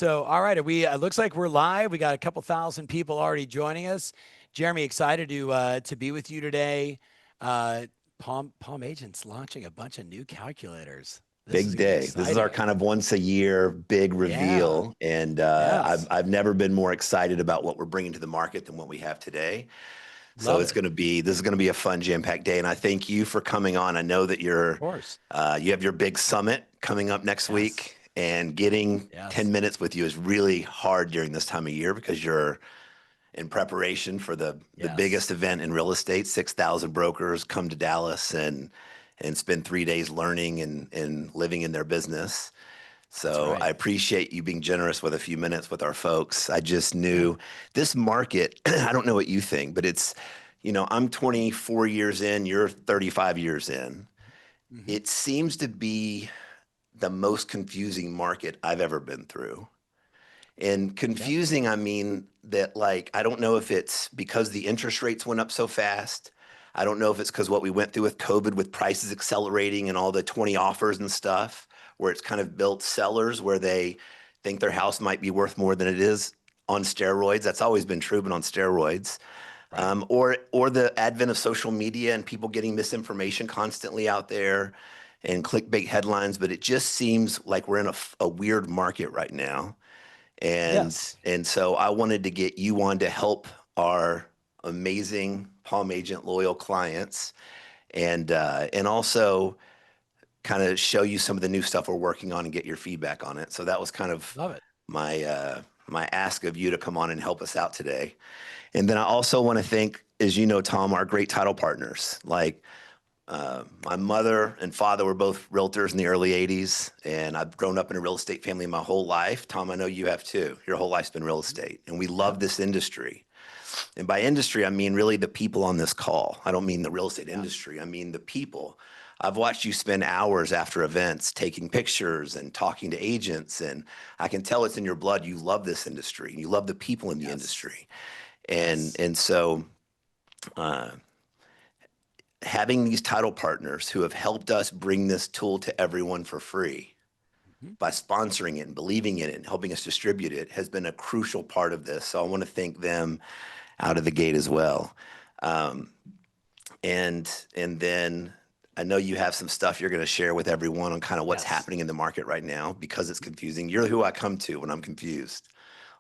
So, all right, it looks like we're live. We got a couple thousand people already joining us. Jeremy, excited to be with you today. PalmAgent's launching a bunch of new calculators. This is Big going to be day. This is our exciting. kind of once a year big Yeah. reveal, and I've Yes. I've never been more excited about what we're bringing to the market than what we have today. So Love it's it. going to be this is going to be a fun jam-packed day, and I thank you for coming on. I know that Of course. you have your big summit coming up next Yes. week, and getting Yes. 10 minutes with you is really hard during this time of year because you're in preparation for the Yes. biggest event in real estate. 6,000 brokers come to Dallas and spend 3 days learning and living in their business. That's So right. I appreciate you being generous with a few minutes with our folks. I just Yeah. knew this market, I don't know what you think, but I'm 24 years in, you're 35 years in. Hmm. It seems to be the most confusing market I've ever been through. And Yep. confusing, I mean that, like, I don't know if it's because the interest rates went up so fast. I don't know if it's because what we went through with COVID, with prices accelerating and all the 20 offers and stuff, where it's kind of built sellers where they think their house might be worth more than it is on steroids. That's always been true, but on steroids. Right. Or the advent of social media and people getting misinformation constantly out there and clickbait headlines. But it just seems like we're in a weird market right now. And Yes. and so I wanted to get you on to help our amazing Palm Agent loyal clients, and also kind of show you some of the new stuff we're working on and get your feedback on it. So that was kind of Love it. my ask of you to come on and help us out today. And then I also want to thank, as you know, Tom, our great title partners. Like my mother and father were both realtors in the early 80s, and I've grown up in a real estate family my whole life. Tom, I know you have too. Your whole life's been real estate, and we Yep. love this industry. And by industry, I mean really the people on this call. I don't mean the real estate Yeah. industry. I mean the people. I've watched you spend hours after events taking pictures and talking to agents, and I can tell it's in your blood. You love this industry, and you love the people in the Yes. industry. And Yes. and so uh, having these title partners who have helped us bring this tool to everyone for free Mhm. by sponsoring it and believing in it and helping us distribute it has been a crucial part of this. So I want to thank them out of the gate as well. Um, and then I know you have some stuff you're going to share with everyone on kind of what's Yes. happening in the market right now because it's confusing. You're who I come to when I'm confused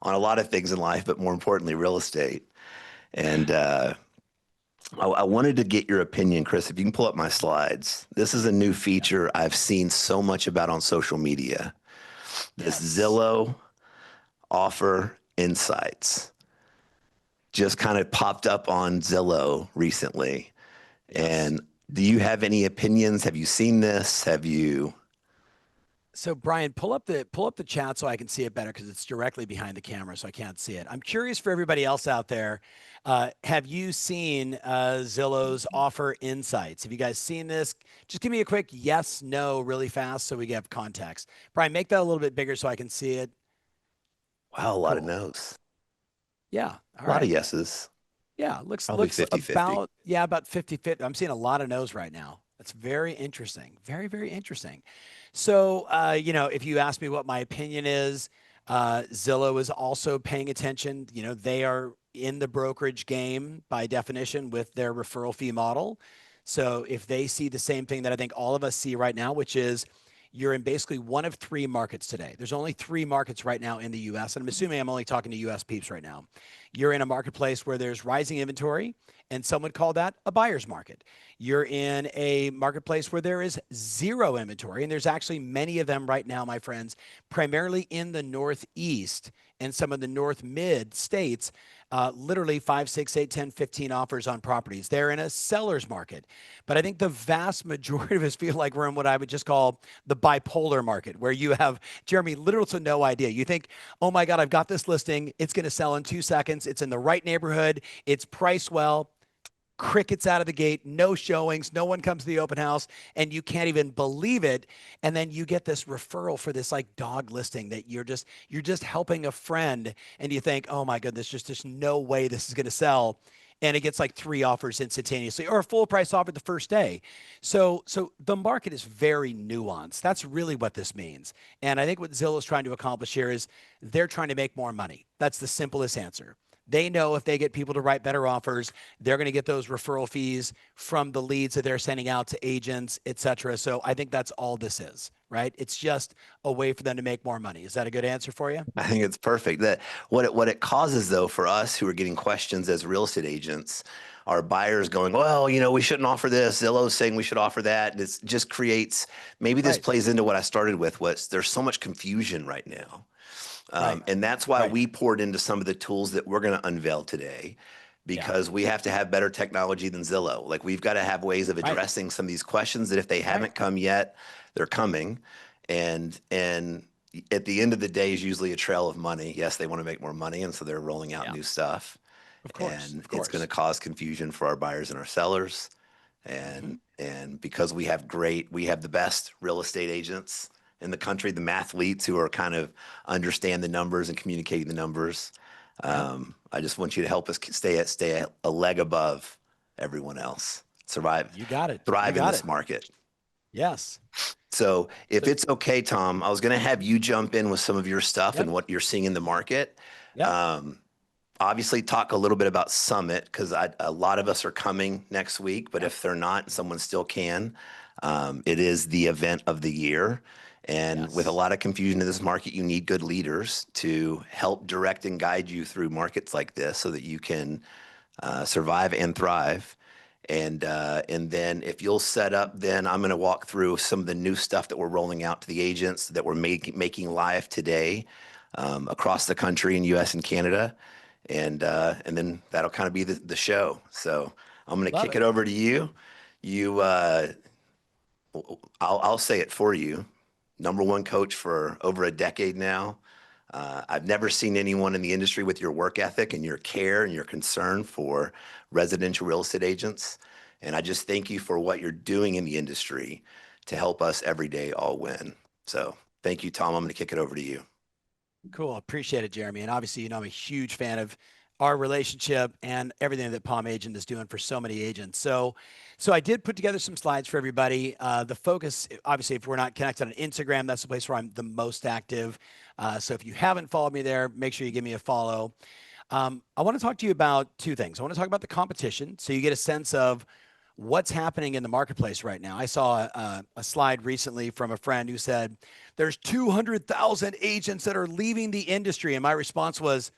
on a lot of things in life, but more importantly, real estate. And I wanted to get your opinion, Chris. If you can pull up my slides, this is a new Yep. feature I've seen so much about on social media. This Yes. Zillow offer insights just kind of popped up on Zillow recently. Yes. And do you have any opinions? Have you seen this? Have you? So Brian, pull up the chat so I can see it better because it's directly behind the camera, so I can't see it. I'm curious for everybody else out there. Have you seen Zillow's offer insights? Have you guys seen this? Just give me a quick yes, no, really fast, so we have context. Brian, make that a little bit bigger so I can see it. Wow, a lot of Cool. no's, Yeah. All a lot of right. yeses, Yeah. Looks probably looks 50-50. about yeah about 50-50. I'm seeing a lot of no's right now. That's very interesting. Very very interesting. So, if you ask me what my opinion is, Zillow is also paying attention. They are in the brokerage game by definition with their referral fee model. So, if they see the same thing that I think all of us see right now, which is you're in basically one of three markets today. There's only three markets right now in the US. And I'm assuming I'm only talking to US peeps right now. You're in a marketplace where there's rising inventory, and some would call that a buyer's market. You're in a marketplace where there is zero inventory, and there's actually many of them right now, my friends, primarily in the Northeast and some of the North Mid states, literally 5, 6, 8, 10, 15 offers on properties. They're in a seller's market. But I think the vast majority of us feel like we're in what I would just call the bipolar market, where you have, Jeremy, literally to no idea. You think, oh my God, I've got this listing. It's going to sell in 2 seconds. It's in the right neighborhood. It's priced well. Crickets out of the gate, no showings, no one comes to the open house, and you can't even believe it. And then you get this referral for this like dog listing that you're just helping a friend, and you think, oh my goodness, just there's no way this is going to sell. and it gets like 3 offers instantaneously or a full price offer the first day. So the market is very nuanced. That's really what this means. And I think what Zillow is trying to accomplish here is they're trying to make more money. That's the simplest answer. They know if they get people to write better offers, they're going to get those referral fees from the leads that they're sending out to agents, et cetera. So I think that's all this is, right? It's just a way for them to make more money. Is that a good answer for you? I think it's perfect. That what it causes though for us who are getting questions as real estate agents, our buyers going, well, we shouldn't offer this. Zillow's saying we should offer that. And it just creates, maybe this Right, plays into what I started with, was there's so much confusion right now. right, And that's why right. we poured into some of the tools that we're going to unveil today, Yeah, because we have to have better technology than Zillow. Like we've got to have ways of right, addressing some of these questions that if they right. haven't come yet, they're coming. And at the end of the day is usually a trail of money. Yes, they want to make more money, and so they're rolling out Yeah, new stuff. of course, And of it's going to course. cause confusion for our buyers and our sellers. Hmm. And because we have the best real estate agents in the country, the mathletes who are kind of understand the numbers and communicating the numbers. Yep, I just want you to help us stay a leg above everyone else, survive, you got it. You thrive in got this it. market. Yes. So if So, it's okay, Tom, I was going to have you jump in with some of your stuff yep, and what you're seeing in the market. yep, Um, Obviously talk a little bit about Summit, because a lot of us are coming next week, but yep, if they're not, someone still can. It is the event of the year. And with a yes. lot of confusion in this market, you need good leaders to help direct and guide you through markets like this so that you can survive and thrive. And then if you'll set up, then I'm going to walk through some of the new stuff that we're rolling out to the agents that we're making live today across the country in U.S. and Canada, and then that'll kind of be the show. So I'm going to Love kick it it. over to you. You, I'll say it for you. Number one coach for over a decade now. I've never seen anyone in the industry with your work ethic and your care and your concern for residential real estate agents. And I just thank you for what you're doing in the industry to help us every day all win. So thank you, Tom. I'm going to kick it over to you. Cool. Appreciate it, Jeremy. And obviously, I'm a huge fan of our relationship and everything that Palm Agent is doing for so many agents. So I did put together some slides for everybody. The focus, obviously, if we're not connected on Instagram, that's the place where I'm the most active. So if you haven't followed me there, make sure you give me a follow. I want to talk to you about 2 things. I want to talk about the competition, so you get a sense of what's happening in the marketplace right now. I saw a slide recently from a friend who said there's 200,000 agents that are leaving the industry, and my response was,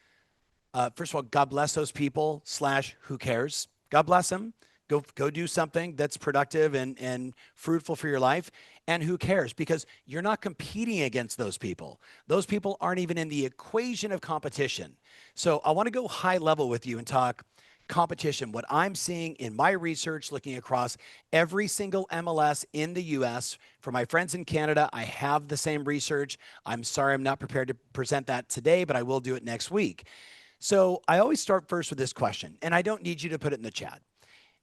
first of all, God bless those people. Slash, who cares? God bless them. Go do something that's productive and fruitful for your life. And who cares? Because you're not competing against those people. Those people aren't even in the equation of competition. So I want to go high level with you and talk competition. What I'm seeing in my research, looking across every single MLS in the US. For my friends in Canada, I have the same research. I'm sorry I'm not prepared to present that today, but I will do it next week. So I always start first with this question, and I don't need you to put it in the chat.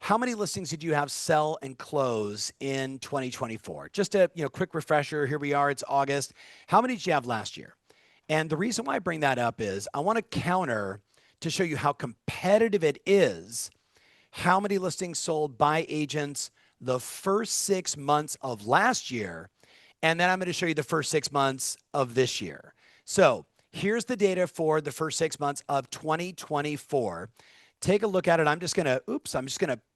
How many listings did you have sell and close in 2024? Just a quick refresher. Here we are. It's August. How many did you have last year? And the reason why I bring that up is I want to counter to show you how competitive it is. How many listings sold by agents the first 6 months of last year? And then I'm going to show you the first 6 months of this year. So here's the data for the first 6 months of 2024. Take a look at it. I'm just going to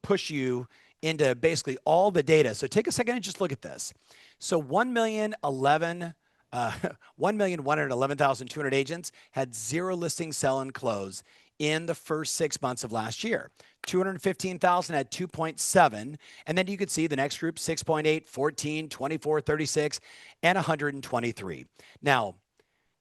push you into basically all the data. So take a second and just look at this. So 1,111,200 agents had 0 listings sell and close in the first 6 months of last year. 215,000 had 2.7. And then you could see the next group 6.8, 14, 24, 36, and 123. Now,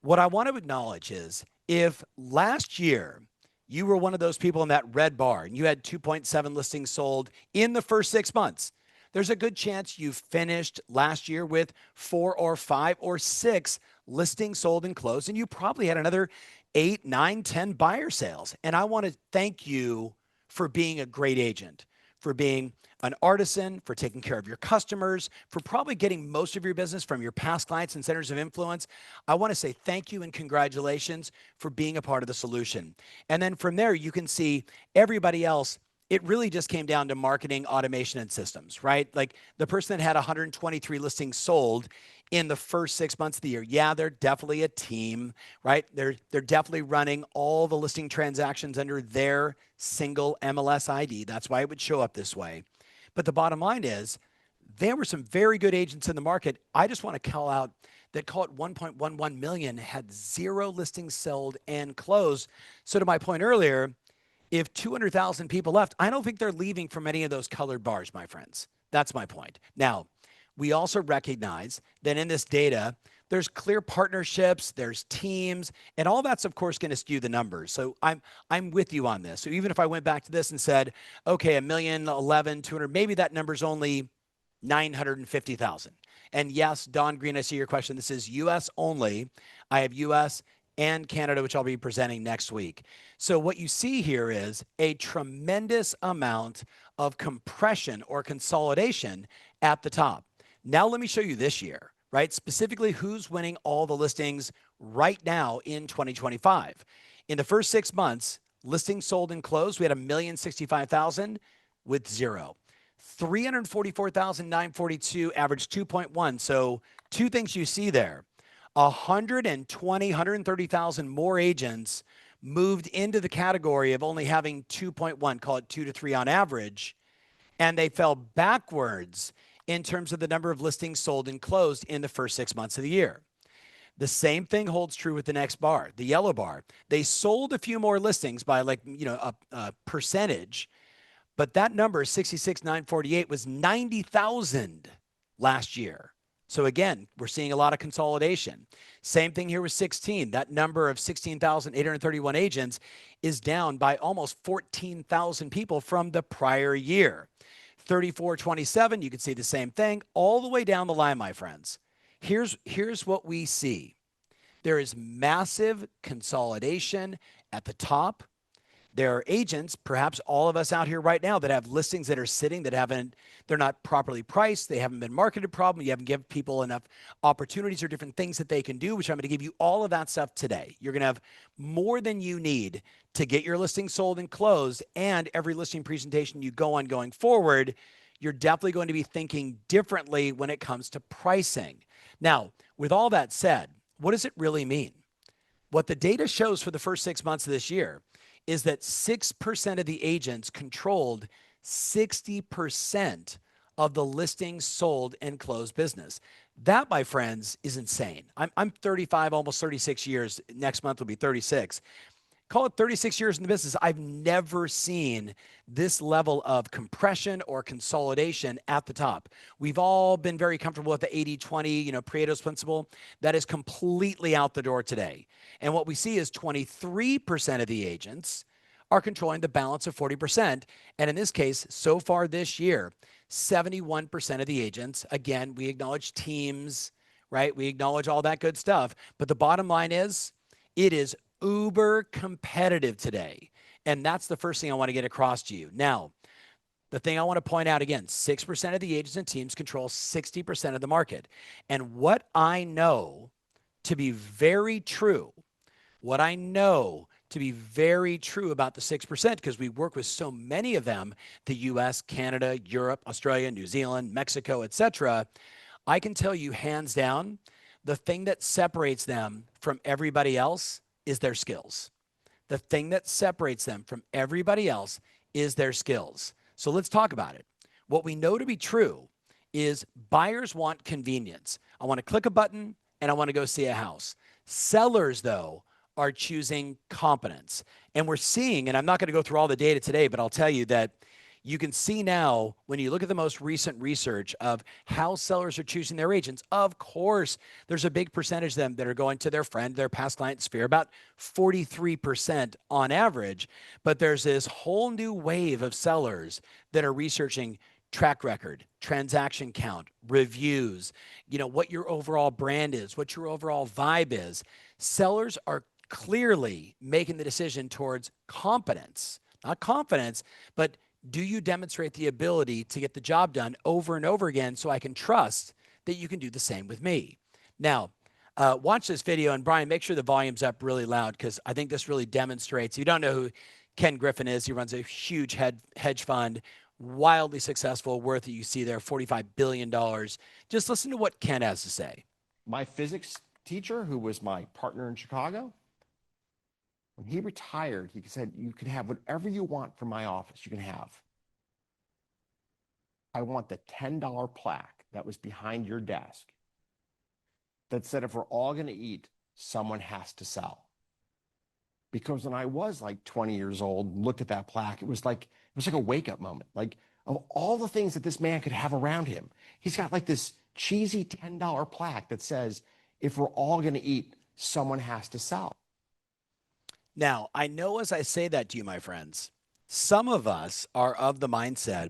what I want to acknowledge is if last year you were one of those people in that red bar and you had 2.7 listings sold in the first 6 months, there's a good chance you finished last year with 4 or 5 or 6 listings sold and closed, and you probably had another 8, 9, 10 buyer sales. And I want to thank you for being a great agent, for being an artisan, for taking care of your customers, for probably getting most of your business from your past clients and centers of influence. I want to say thank you and congratulations for being a part of the solution. And then from there, you can see everybody else. It really just came down to marketing, automation, and systems, right? Like the person that had 123 listings sold in the first 6 months of the year. Yeah, they're definitely a team, right? They're definitely running all the listing transactions under their single MLS ID. That's why it would show up this way. But the bottom line is there were some very good agents in the market. I just want to call out that call it 1.11 million had 0 listings sold and closed. So to my point earlier, if 200,000 people left, I don't think they're leaving from any of those colored bars, my friends. That's my point. Now, we also recognize that in this data, there's clear partnerships, there's teams, and all that's of course going to skew the numbers. So I'm with you on this. So even if I went back to this and said, okay, 1,011,200, maybe that number's only 950,000. And yes, Don Green, I see your question. This is US only. I have US and Canada, which I'll be presenting next week. So what you see here is a tremendous amount of compression or consolidation at the top. Now let me show you this year, right? Specifically, who's winning all the listings right now in 2025. In the first 6 months, listings sold and closed, we had 1,065,000 with 0. 344,942, average 2.1. So two things you see there. 130,000 more agents moved into the category of only having 2.1, call it 2 to 3 on average, and they fell backwards in terms of the number of listings sold and closed in the first 6 months of the year. The same thing holds true with the next bar, the yellow bar. They sold a few more listings by a percentage, but that number, 66,948, was 90,000 last year. So again, we're seeing a lot of consolidation. Same thing here with 16. That number of 16,831 agents is down by almost 14,000 people from the prior year. 3427, you can see the same thing all the way down the line, my friends. Here's what we see. There is massive consolidation at the top. There are agents, perhaps all of us out here right now, that have listings that are sitting that they're not properly priced. They haven't been marketed properly. You haven't given people enough opportunities or different things that they can do, which I'm going to give you all of that stuff today. You're going to have more than you need to get your listing sold and closed. And every listing presentation you go on going forward, you're definitely going to be thinking differently when it comes to pricing. Now, with all that said, what does it really mean? What the data shows for the first 6 months of this year is that 6% of the agents controlled 60% of the listings sold and closed business. That, my friends, is insane. I'm 35, almost 36 years. Next month will be 36. Call it 36 years in the business. I've never seen this level of compression or consolidation at the top. We've all been very comfortable with the 80-20, Pareto's principle. That is completely out the door today. And what we see is 23% of the agents are controlling the balance of 40%. And in this case, so far this year, 71% of the agents, again, we acknowledge teams, right? We acknowledge all that good stuff. But the bottom line is, it is uber competitive today. And that's the first thing I want to get across to you. Now, the thing I want to point out again, 6% of the agents and teams control 60% of the market. And what I know to be very true, about the 6%, because we work with so many of them, the US, Canada, Europe, Australia, New Zealand, Mexico, etc., I can tell you hands down, the thing that separates them from everybody else is their skills. The thing that separates them from everybody else is their skills. So let's talk about it. What we know to be true is buyers want convenience. I want to click a button and I want to go see a house. Sellers, though, are choosing competence. And we're seeing, and I'm not going to go through all the data today, but I'll tell you that you can see now when you look at the most recent research of how sellers are choosing their agents, of course, there's a big percentage of them that are going to their friend, their past client sphere, about 43% on average. But there's this whole new wave of sellers that are researching track record, transaction count, reviews, what your overall brand is, what your overall vibe is. Sellers are clearly making the decision towards competence, not confidence, but Do you demonstrate the ability to get the job done over and over again so I can trust that you can do the same with me? Now, watch this video, and Brian, make sure the volume's up really loud because I think this really demonstrates. You don't know who Ken Griffin is. He runs a huge hedge fund, wildly successful, worth, you see there, $45 billion. Just listen to what Ken has to say. My physics teacher, who was my partner in Chicago, when he retired, he said, you can have whatever you want from my office, you can have. I want the $10 plaque that was behind your desk that said, if we're all going to eat, someone has to sell. Because when I was like 20 years old, looked at that plaque, it was like a wake-up moment. Like, of all the things that this man could have around him, he's got like this cheesy $10 plaque that says, if we're all going to eat, someone has to sell. Now, I know as I say that to you, my friends, some of us are of the mindset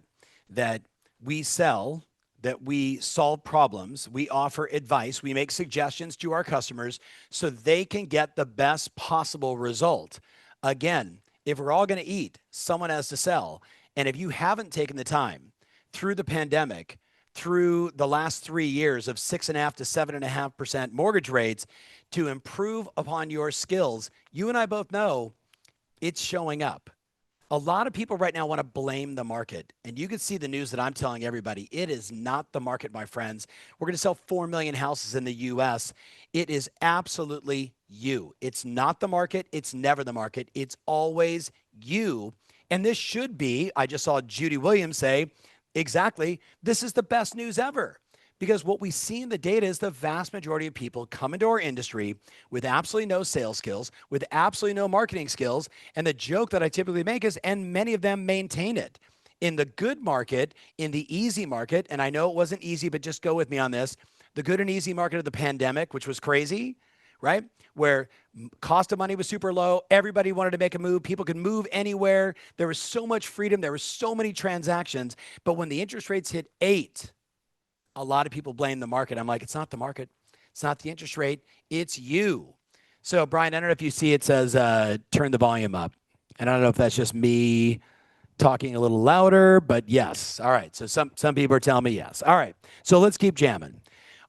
that we sell, that we solve problems, we offer advice, we make suggestions to our customers so they can get the best possible result. Again, if we're all going to eat, someone has to sell. And if you haven't taken the time through the pandemic, through the last 3 years of 6.5% to 7.5% mortgage rates to improve upon your skills, you and I both know it's showing up. A lot of people right now want to blame the market. And you can see the news that I'm telling everybody. It is not the market, my friends. We're going to sell 4 million houses in the US. It is absolutely you. It's not the market. It's never the market. It's always you. And this should be, I just saw Judy Williams say, exactly, this is the best news ever. Because what we see in the data is the vast majority of people come into our industry with absolutely no sales skills, with absolutely no marketing skills. And the joke that I typically make is, and many of them maintain it. In the good market, in the easy market, and I know it wasn't easy, but just go with me on this, the good and easy market of the pandemic, which was crazy, right? Where cost of money was super low. Everybody wanted to make a move. People could move anywhere. There was so much freedom. There were so many transactions. But when the interest rates hit 8, a lot of people blame the market. I'm like, it's not the market. It's not the interest rate. It's you. So, Brian, I don't know if you see it says turn the volume up. And I don't know if that's just me talking a little louder, but yes. All right. So some people are telling me yes. All right. So let's keep jamming.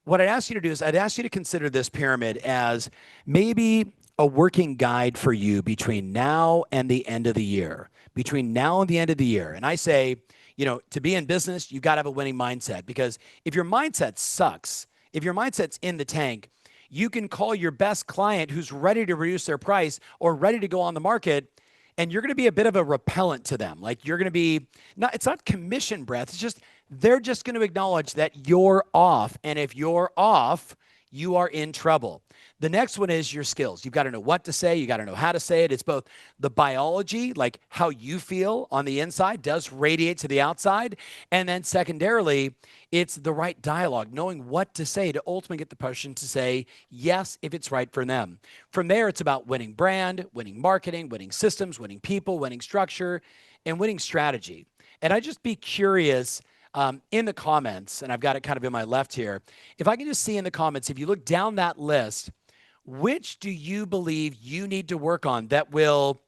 What I'd ask you to do is I'd ask you to consider this pyramid as maybe a working guide for you between now and the end of the year. Between now and the end of the year. And I say, to be in business, you got to have a winning mindset, because if your mindset sucks, if your mindset's in the tank, you can call your best client who's ready to reduce their price or ready to go on the market, and you're going to be a bit of a repellent to them. Like, you're going to be it's not commission breath. It's just, they're just going to acknowledge that you're off. And if you're off, you are in trouble. The next one is your skills. You've got to know what to say. You got to know how to say it. It's both the biology, like how you feel on the inside does radiate to the outside. And then secondarily, it's the right dialogue, knowing what to say to ultimately get the person to say yes if it's right for them. From there, it's about winning brand, winning marketing, winning systems, winning people, winning structure, and winning strategy. And I'd just be curious, in the comments, and I've got it kind of in my left here, if I can just see in the comments, if you look down that list, which do you believe you need to work on that will,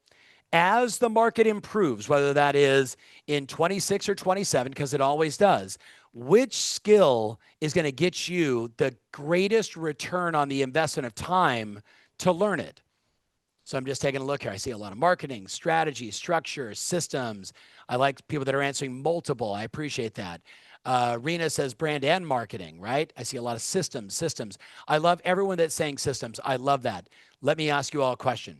as the market improves, whether that is in 26 or 27, because it always does, which skill is going to get you the greatest return on the investment of time to learn it? So I'm just taking a look here. I see a lot of marketing, strategy, structure, systems. I like people that are answering multiple. I appreciate that. Rena says brand and marketing, right? I see a lot of systems. I love everyone that's saying systems. I love that. Let me ask you all a question.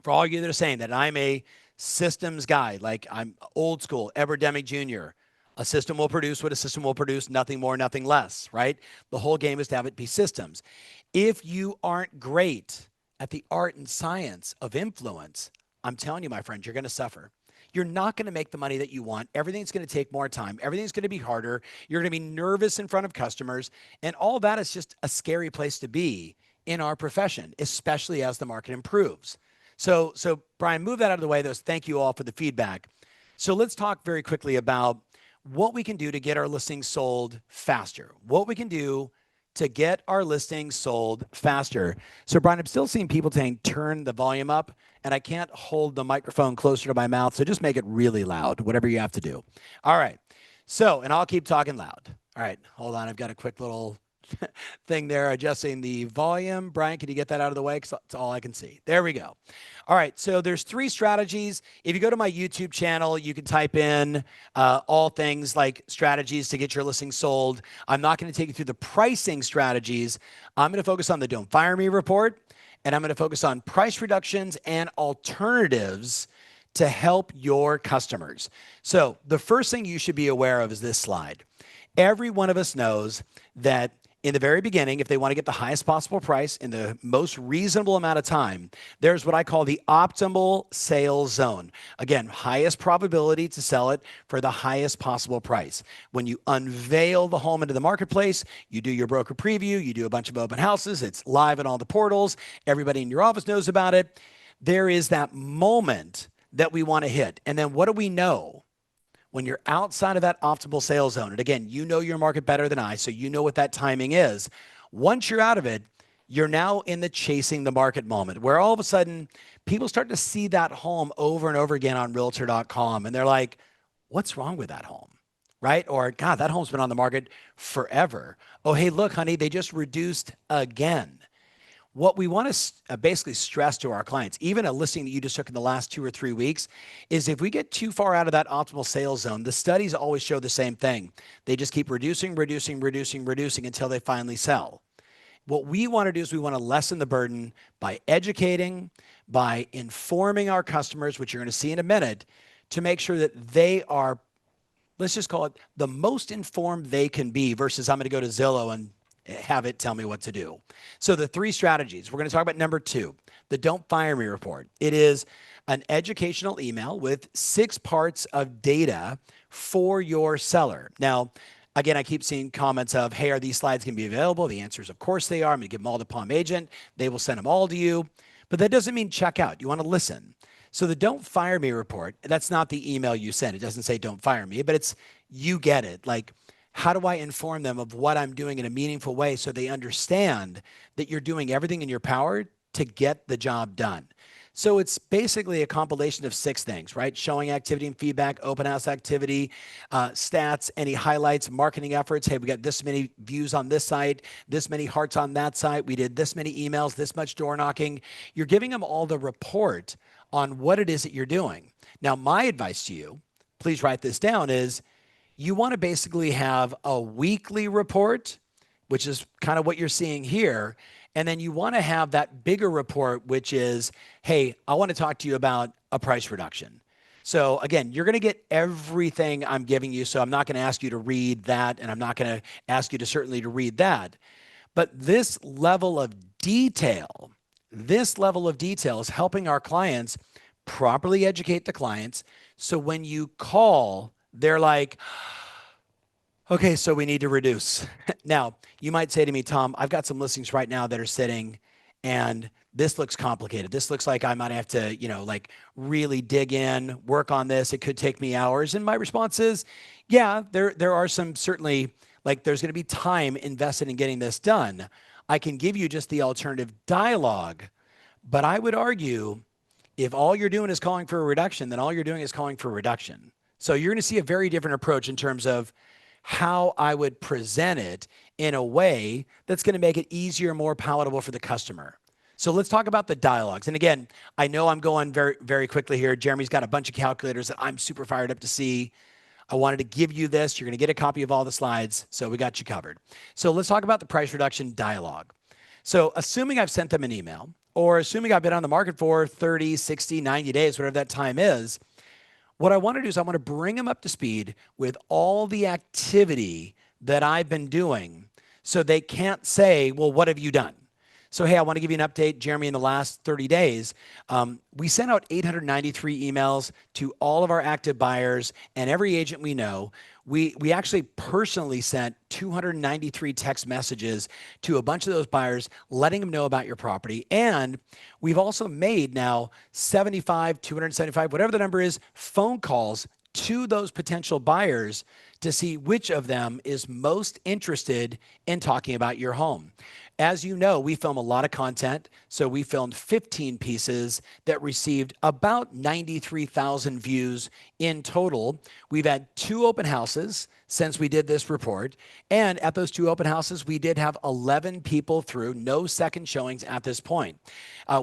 For all of you that are saying that I'm a systems guy, like I'm old school, Edward Deming Jr., a system will produce what a system will produce, nothing more, nothing less, right? The whole game is to have it be systems. If you aren't great at the art and science of influence, I'm telling you, my friend, you're going to suffer. You're not going to make the money that you want. Everything's going to take more time. Everything's going to be harder. You're going to be nervous in front of customers. And all that is just a scary place to be in our profession, especially as the market improves. So Brian, move that out of the way. Thank you all for the feedback. So let's talk very quickly about what we can do to get our listings sold faster, what we can do to get our listings sold faster. So Brian, I'm still seeing people saying, turn the volume up, and I can't hold the microphone closer to my mouth. So just make it really loud, whatever you have to do. All right. So, and I'll keep talking loud. All right, hold on. I've got a quick little thing there adjusting the volume. Brian, can you get that out of the way? Because that's all I can see. There we go. All right, so there's 3 strategies. If you go to my YouTube channel, you can type in all things like strategies to get your listing sold. I'm not going to take you through the pricing strategies. I'm going to focus on the Don't Fire Me report, and I'm going to focus on price reductions and alternatives to help your customers. So the first thing you should be aware of is this slide. Every one of us knows that in the very beginning, if they want to get the highest possible price in the most reasonable amount of time, there's what I call the optimal sales zone. Again, highest probability to sell it for the highest possible price. When you unveil the home into the marketplace, you do your broker preview, you do a bunch of open houses, it's live in all the portals, everybody in your office knows about it. There is that moment that we want to hit. And then what do we know? When you're outside of that optimal sales zone, and again, you know your market better than I, so you know what that timing is. Once you're out of it, you're now in the chasing the market moment where all of a sudden people start to see that home over and over again on realtor.com. And they're like, what's wrong with that home? Right? Or, God, that home's been on the market forever. Oh, hey, look, honey, they just reduced again. What we want to basically stress to our clients, even a listing that you just took in the last 2 or 3 weeks, is if we get too far out of that optimal sales zone, the studies always show the same thing. They just keep reducing until they finally sell. What we want to do is we want to lessen the burden by educating, by informing our customers, which you're going to see in a minute, to make sure that they are, let's just call it, the most informed they can be versus I'm going to go to Zillow and have it tell me what to do. So the 3 strategies, we're going to talk about number 2, the Don't Fire Me report. It is an educational email with 6 parts of data for your seller. Now, again, I keep seeing comments of, hey, are these slides going to be available? The answer is, of course they are. I'm going to give them all to PalmAgent. They will send them all to you. But that doesn't mean check out. You want to listen. So the Don't Fire Me report, that's not the email you send. It doesn't say don't fire me, but it's, you get it. Like, how do I inform them of what I'm doing in a meaningful way so they understand that you're doing everything in your power to get the job done? So it's basically a compilation of 6 things, right? Showing activity and feedback, open house activity, stats, any highlights, marketing efforts. Hey, we got this many views on this site, this many hearts on that site. We did this many emails, this much door knocking. You're giving them all the report on what it is that you're doing. Now, my advice to you, please write this down, is you want to basically have a weekly report, which is kind of what you're seeing here. And then you want to have that bigger report, which is, hey, I want to talk to you about a price reduction. So again, you're going to get everything I'm giving you. So I'm not going to ask you to read that, and I'm not going to ask you to certainly to read that. But this level of detail is helping our clients properly educate the clients. So when you call, they're like, okay, so we need to reduce. Now, you might say to me, Tom, I've got some listings right now that are sitting and this looks complicated. This looks like I might have to, like really dig in, work on this. It could take me hours. And my response is, yeah, there are some certainly, like there's going to be time invested in getting this done. I can give you just the alternative dialogue, but I would argue if all you're doing is calling for a reduction, then all you're doing is calling for a reduction. So you're going to see a very different approach in terms of how I would present it in a way that's going to make it easier, more palatable for the customer. So let's talk about the dialogues. And again, I know I'm going very, very quickly here. Jeremy's got a bunch of calculators that I'm super fired up to see. I wanted to give you this. You're going to get a copy of all the slides. So we got you covered. So let's talk about the price reduction dialogue. So assuming I've sent them an email, or assuming I've been on the market for 30, 60, 90 days, whatever that time is, what I want to do is I want to bring them up to speed with all the activity that I've been doing so they can't say, well, what have you done? So, hey, I want to give you an update, Jeremy. In the last 30 days, we sent out 893 emails to all of our active buyers and every agent we know. We actually personally sent 293 text messages to a bunch of those buyers, letting them know about your property. And we've also made now 75, 275, whatever the number is, phone calls to those potential buyers to see which of them is most interested in talking about your home. As you know, we film a lot of content. So we filmed 15 pieces that received about 93,000 views in total. We've had 2 open houses since we did this report. And at those 2 open houses, we did have 11 people through, no second showings at this point.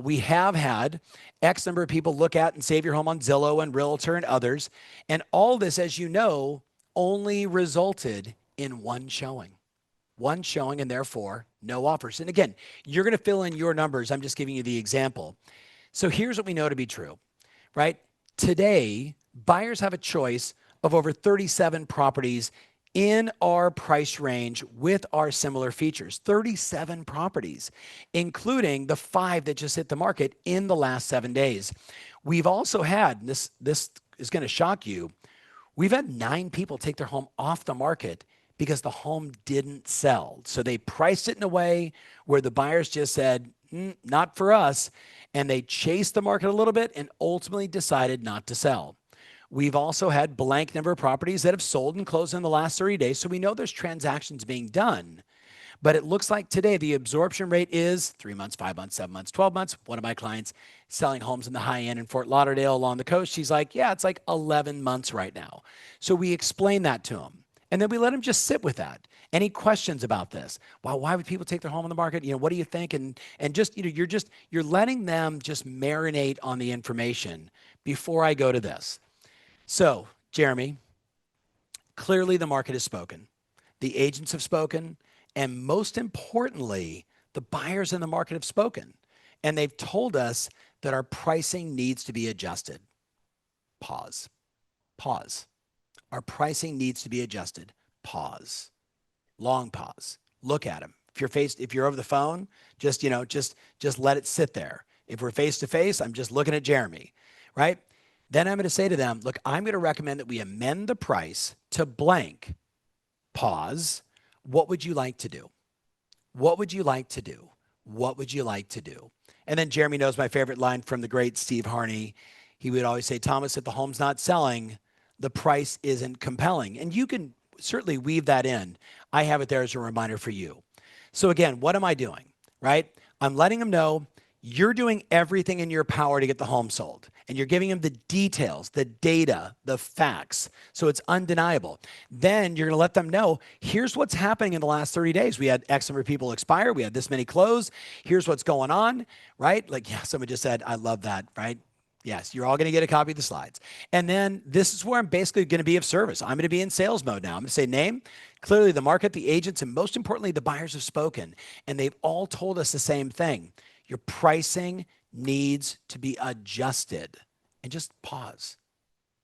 We have had X number of people look at and save your home on Zillow and Realtor and others. And all this, as you know, only resulted in 1 showing. 1 showing, and therefore no offers. And again, you're going to fill in your numbers. I'm just giving you the example. So here's what we know to be true, right? Today, buyers have a choice of over 37 properties in our price range with our similar features. 37 properties, including the 5 that just hit the market in the last 7 days. We've also had, this is going to shock you, we've had 9 people take their home off the market because the home didn't sell. So they priced it in a way where the buyers just said, not for us. And they chased the market a little bit and ultimately decided not to sell. We've also had blank number of properties that have sold and closed in the last 30 days. So we know there's transactions being done. But it looks like today the absorption rate is 3 months, 5 months, 7 months, 12 months. One of my clients selling homes in the high end in Fort Lauderdale along the coast, she's like, yeah, it's like 11 months right now. So we explain that to them. And then we let them just sit with that. Any questions about this? Well, why would people take their home on the market? What do you think? And just, you're letting them just marinate on the information before I go to this. So, Jeremy, clearly the market has spoken. The agents have spoken. And most importantly, the buyers in the market have spoken. And they've told us that our pricing needs to be adjusted. Pause. Our pricing needs to be adjusted. Pause. Long pause. Look at them. If you're over the phone, just let it sit there. If we're face to face, I'm just looking at Jeremy, right? Then I'm going to say to them, look, I'm going to recommend that we amend the price to blank. Pause. What would you like to do? What would you like to do? What would you like to do? And then Jeremy knows my favorite line from the great Steve Harney. He would always say, Thomas, if the home's not selling, the price isn't compelling. And you can certainly weave that in. I have it there as a reminder for you. So again, what am I doing, right? I'm letting them know you're doing everything in your power to get the home sold. And you're giving them the details, the data, the facts. So it's undeniable. Then you're going to let them know, here's what's happening in the last 30 days. We had X number of people expire. We had this many close. Here's what's going on, right? Like, yeah, someone just said, I love that, right? Yes, you're all going to get a copy of the slides. And then this is where I'm basically going to be of service. I'm going to be in sales mode now. I'm going to say name. Clearly, the market, the agents, and most importantly, the buyers have spoken. And they've all told us the same thing. Your pricing needs to be adjusted. And just pause.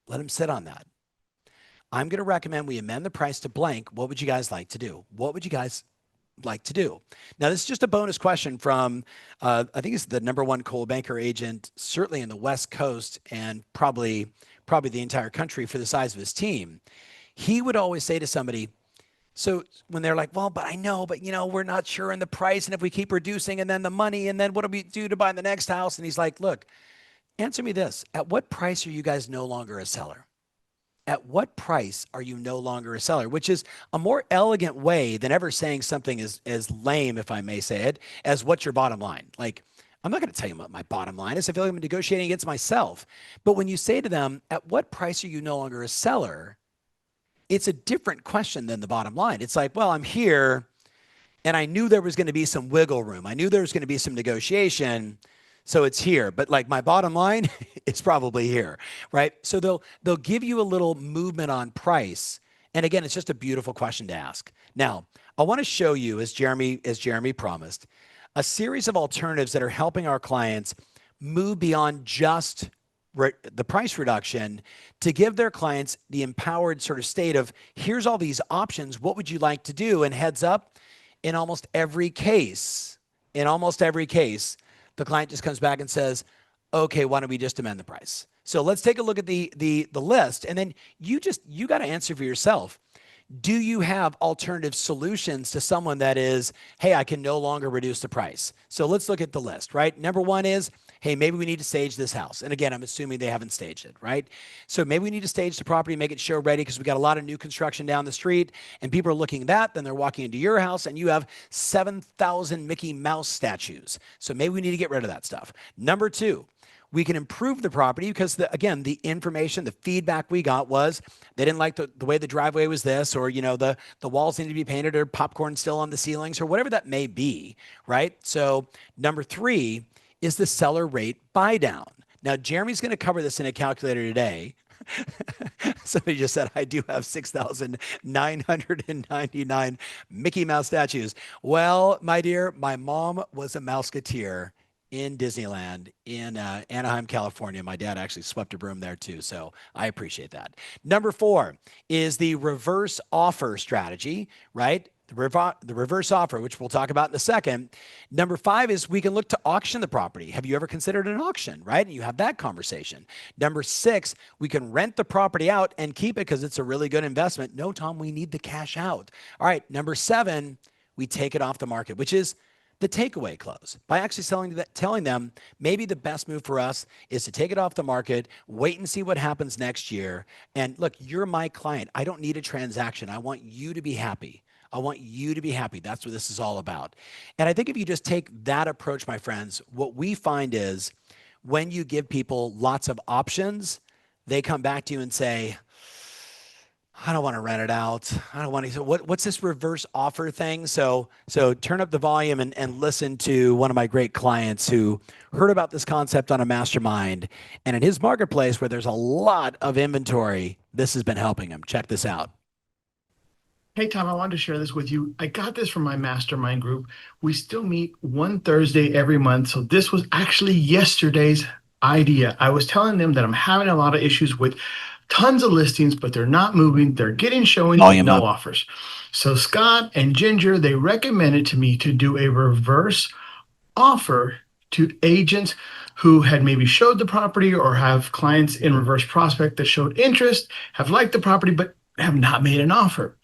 Let them sit on that. I'm going to recommend we amend the price to blank. What would you guys like to do? What would you guys like to do? Now, this is just a bonus question from, I think it's the #1 Coldwell Banker agent, certainly in the West Coast and probably the entire country for the size of his team. He would always say to somebody, so when they're like, well, but I know, but we're not sure in the price. And if we keep reducing and then the money, and then what do we do to buy the next house? And he's like, look, answer me this. At what price are you guys no longer a seller? At what price are you no longer a seller? Which is a more elegant way than ever saying something as lame, if I may say it, as what's your bottom line? Like, I'm not going to tell you what my bottom line is. I feel like I'm negotiating against myself. But when you say to them, at what price are you no longer a seller? It's a different question than the bottom line. It's like, well, I'm here and I knew there was going to be some wiggle room. I knew there was going to be some negotiation. So it's here, but like my bottom line is probably here, right? So they'll give you a little movement on price. And again, it's just a beautiful question to ask. Now, I want to show you, as Jeremy promised, a series of alternatives that are helping our clients move beyond just the price reduction to give their clients the empowered sort of state of, here's all these options. What would you like to do? And heads up, in almost every case, the client just comes back and says, okay, why don't we just amend the price? So let's take a look at the list. And then you got to answer for yourself. Do you have alternative solutions to someone that is, hey, I can no longer reduce the price? So let's look at the list, right? #1 is, hey, maybe we need to stage this house. And again, I'm assuming they haven't staged it, right? So maybe we need to stage the property, make it show ready because we got a lot of new construction down the street and people are looking at that. Then they're walking into your house and you have 7,000 Mickey Mouse statues. So maybe we need to get rid of that stuff. Number two, we can improve the property because again, the information, the feedback we got was they didn't like the way the driveway was this, or, the walls need to be painted, or popcorn still on the ceilings, or whatever that may be, right? So number three is the seller rate buy down. Now, Jeremy's going to cover this in a calculator today. Somebody just said, I do have 6,999 Mickey Mouse statues. Well, my dear, my mom was a Mouseketeer in Disneyland in Anaheim, California. My dad actually swept a broom there too, so I appreciate that. Number four is the reverse offer strategy, right? The reverse offer, which we'll talk about in a second. Number five is we can look to auction the property. Have you ever considered an auction, right? And you have that conversation. Number six, we can rent the property out and keep it because it's a really good investment. No, Tom, we need the cash out. All right, number seven, we take it off the market, which is the takeaway close. By actually telling them maybe the best move for us is to take it off the market, wait and see what happens next year. And look, you're my client. I don't need a transaction. I want you to be happy. I want you to be happy. That's what this is all about. And I think if you just take that approach, my friends, what we find is when you give people lots of options, they come back to you and say, I don't want to rent it out. I don't want to. What's this reverse offer thing? So turn up the volume and listen to one of my great clients who heard about this concept on a mastermind. And in his marketplace, where there's a lot of inventory, this has been helping him. Check this out. Hey, Tom, I wanted to share this with you. I got this from my mastermind group. We still meet one Thursday every month. So this was actually yesterday's idea. I was telling them that I'm having a lot of issues with tons of listings, but they're not moving. They're getting showing, no offers. So Scott and Ginger, they recommended to me to do a reverse offer to agents who had maybe showed the property or have clients in reverse prospect that showed interest, have liked the property, but have not made an offer.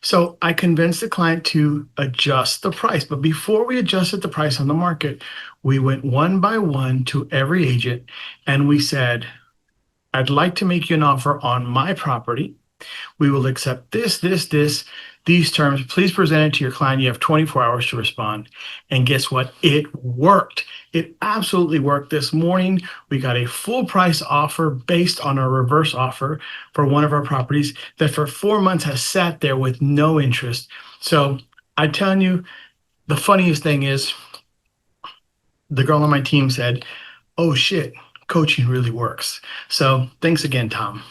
So I convinced the client to adjust the price. But before we adjusted the price on the market, we went one by one to every agent and we said, I'd like to make you an offer on my property. We will accept these terms. Please present it to your client. You have 24 hours to respond. And guess what? It worked. It absolutely worked. This morning, we got a full price offer based on a reverse offer for one of our properties that for 4 months has sat there with no interest. So I'm telling you, the funniest thing is the girl on my team said, oh shit, coaching really works. So thanks again, Tom.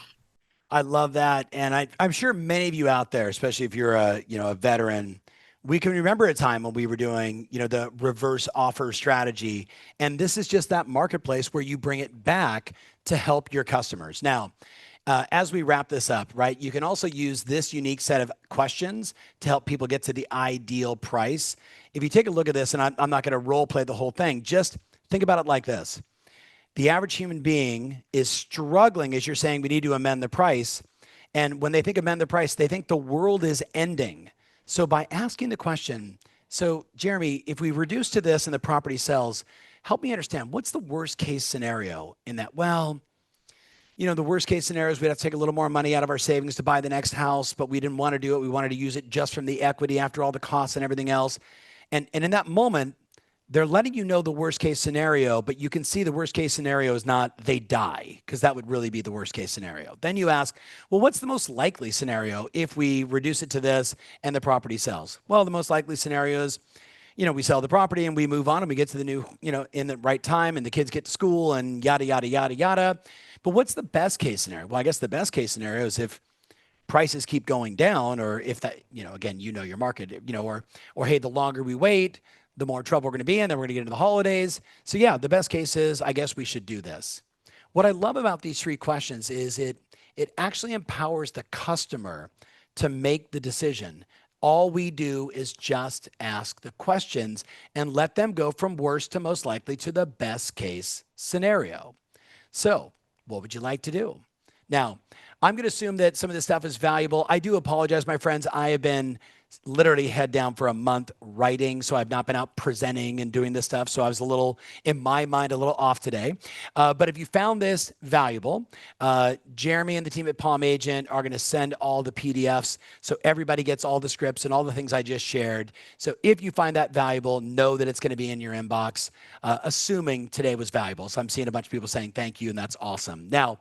I love that. And I'm sure many of you out there, especially if you're a veteran, we can remember a time when we were doing, the reverse offer strategy. And this is just that marketplace where you bring it back to help your customers. Now, as we wrap this up, right, you can also use this unique set of questions to help people get to the ideal price. If you take a look at this, and I'm not going to role play the whole thing, just think about it like this. The average human being is struggling, as you're saying, we need to amend the price. And when they think amend the price, they think the world is ending. So by asking the question, so Jeremy, if we reduce to this and the property sells, help me understand, what's the worst case scenario in that? Well, the worst case scenario is we'd have to take a little more money out of our savings to buy the next house, but we didn't want to do it. We wanted to use it just from the equity after all the costs and everything else. And in that moment, they're letting you know the worst case scenario, but you can see the worst case scenario is not they die, because that would really be the worst case scenario. Then you ask, well, what's the most likely scenario if we reduce it to this and the property sells? Well, the most likely scenario is, we sell the property and we move on and we get to the new, in the right time and the kids get to school and yada, yada, yada, yada. But what's the best case scenario? Well, I guess the best case scenario is if prices keep going down, or if that, again, your market, or hey, the longer we wait, the more trouble we're going to be in, then we're going to get into the holidays. So yeah, the best case is, I guess we should do this. What I love about these three questions is it actually empowers the customer to make the decision. All we do is just ask the questions and let them go from worst to most likely to the best case scenario. So what would you like to do? Now, I'm going to assume that some of this stuff is valuable. I do apologize, my friends. I have been literally head down for a month writing. So I've not been out presenting and doing this stuff. So I was a little, in my mind, a little off today. But if you found this valuable, Jeremy and the team at Palm Agent are going to send all the PDFs. So everybody gets all the scripts and all the things I just shared. So if you find that valuable, know that it's going to be in your inbox, assuming today was valuable. So I'm seeing a bunch of people saying thank you, and that's awesome. Now,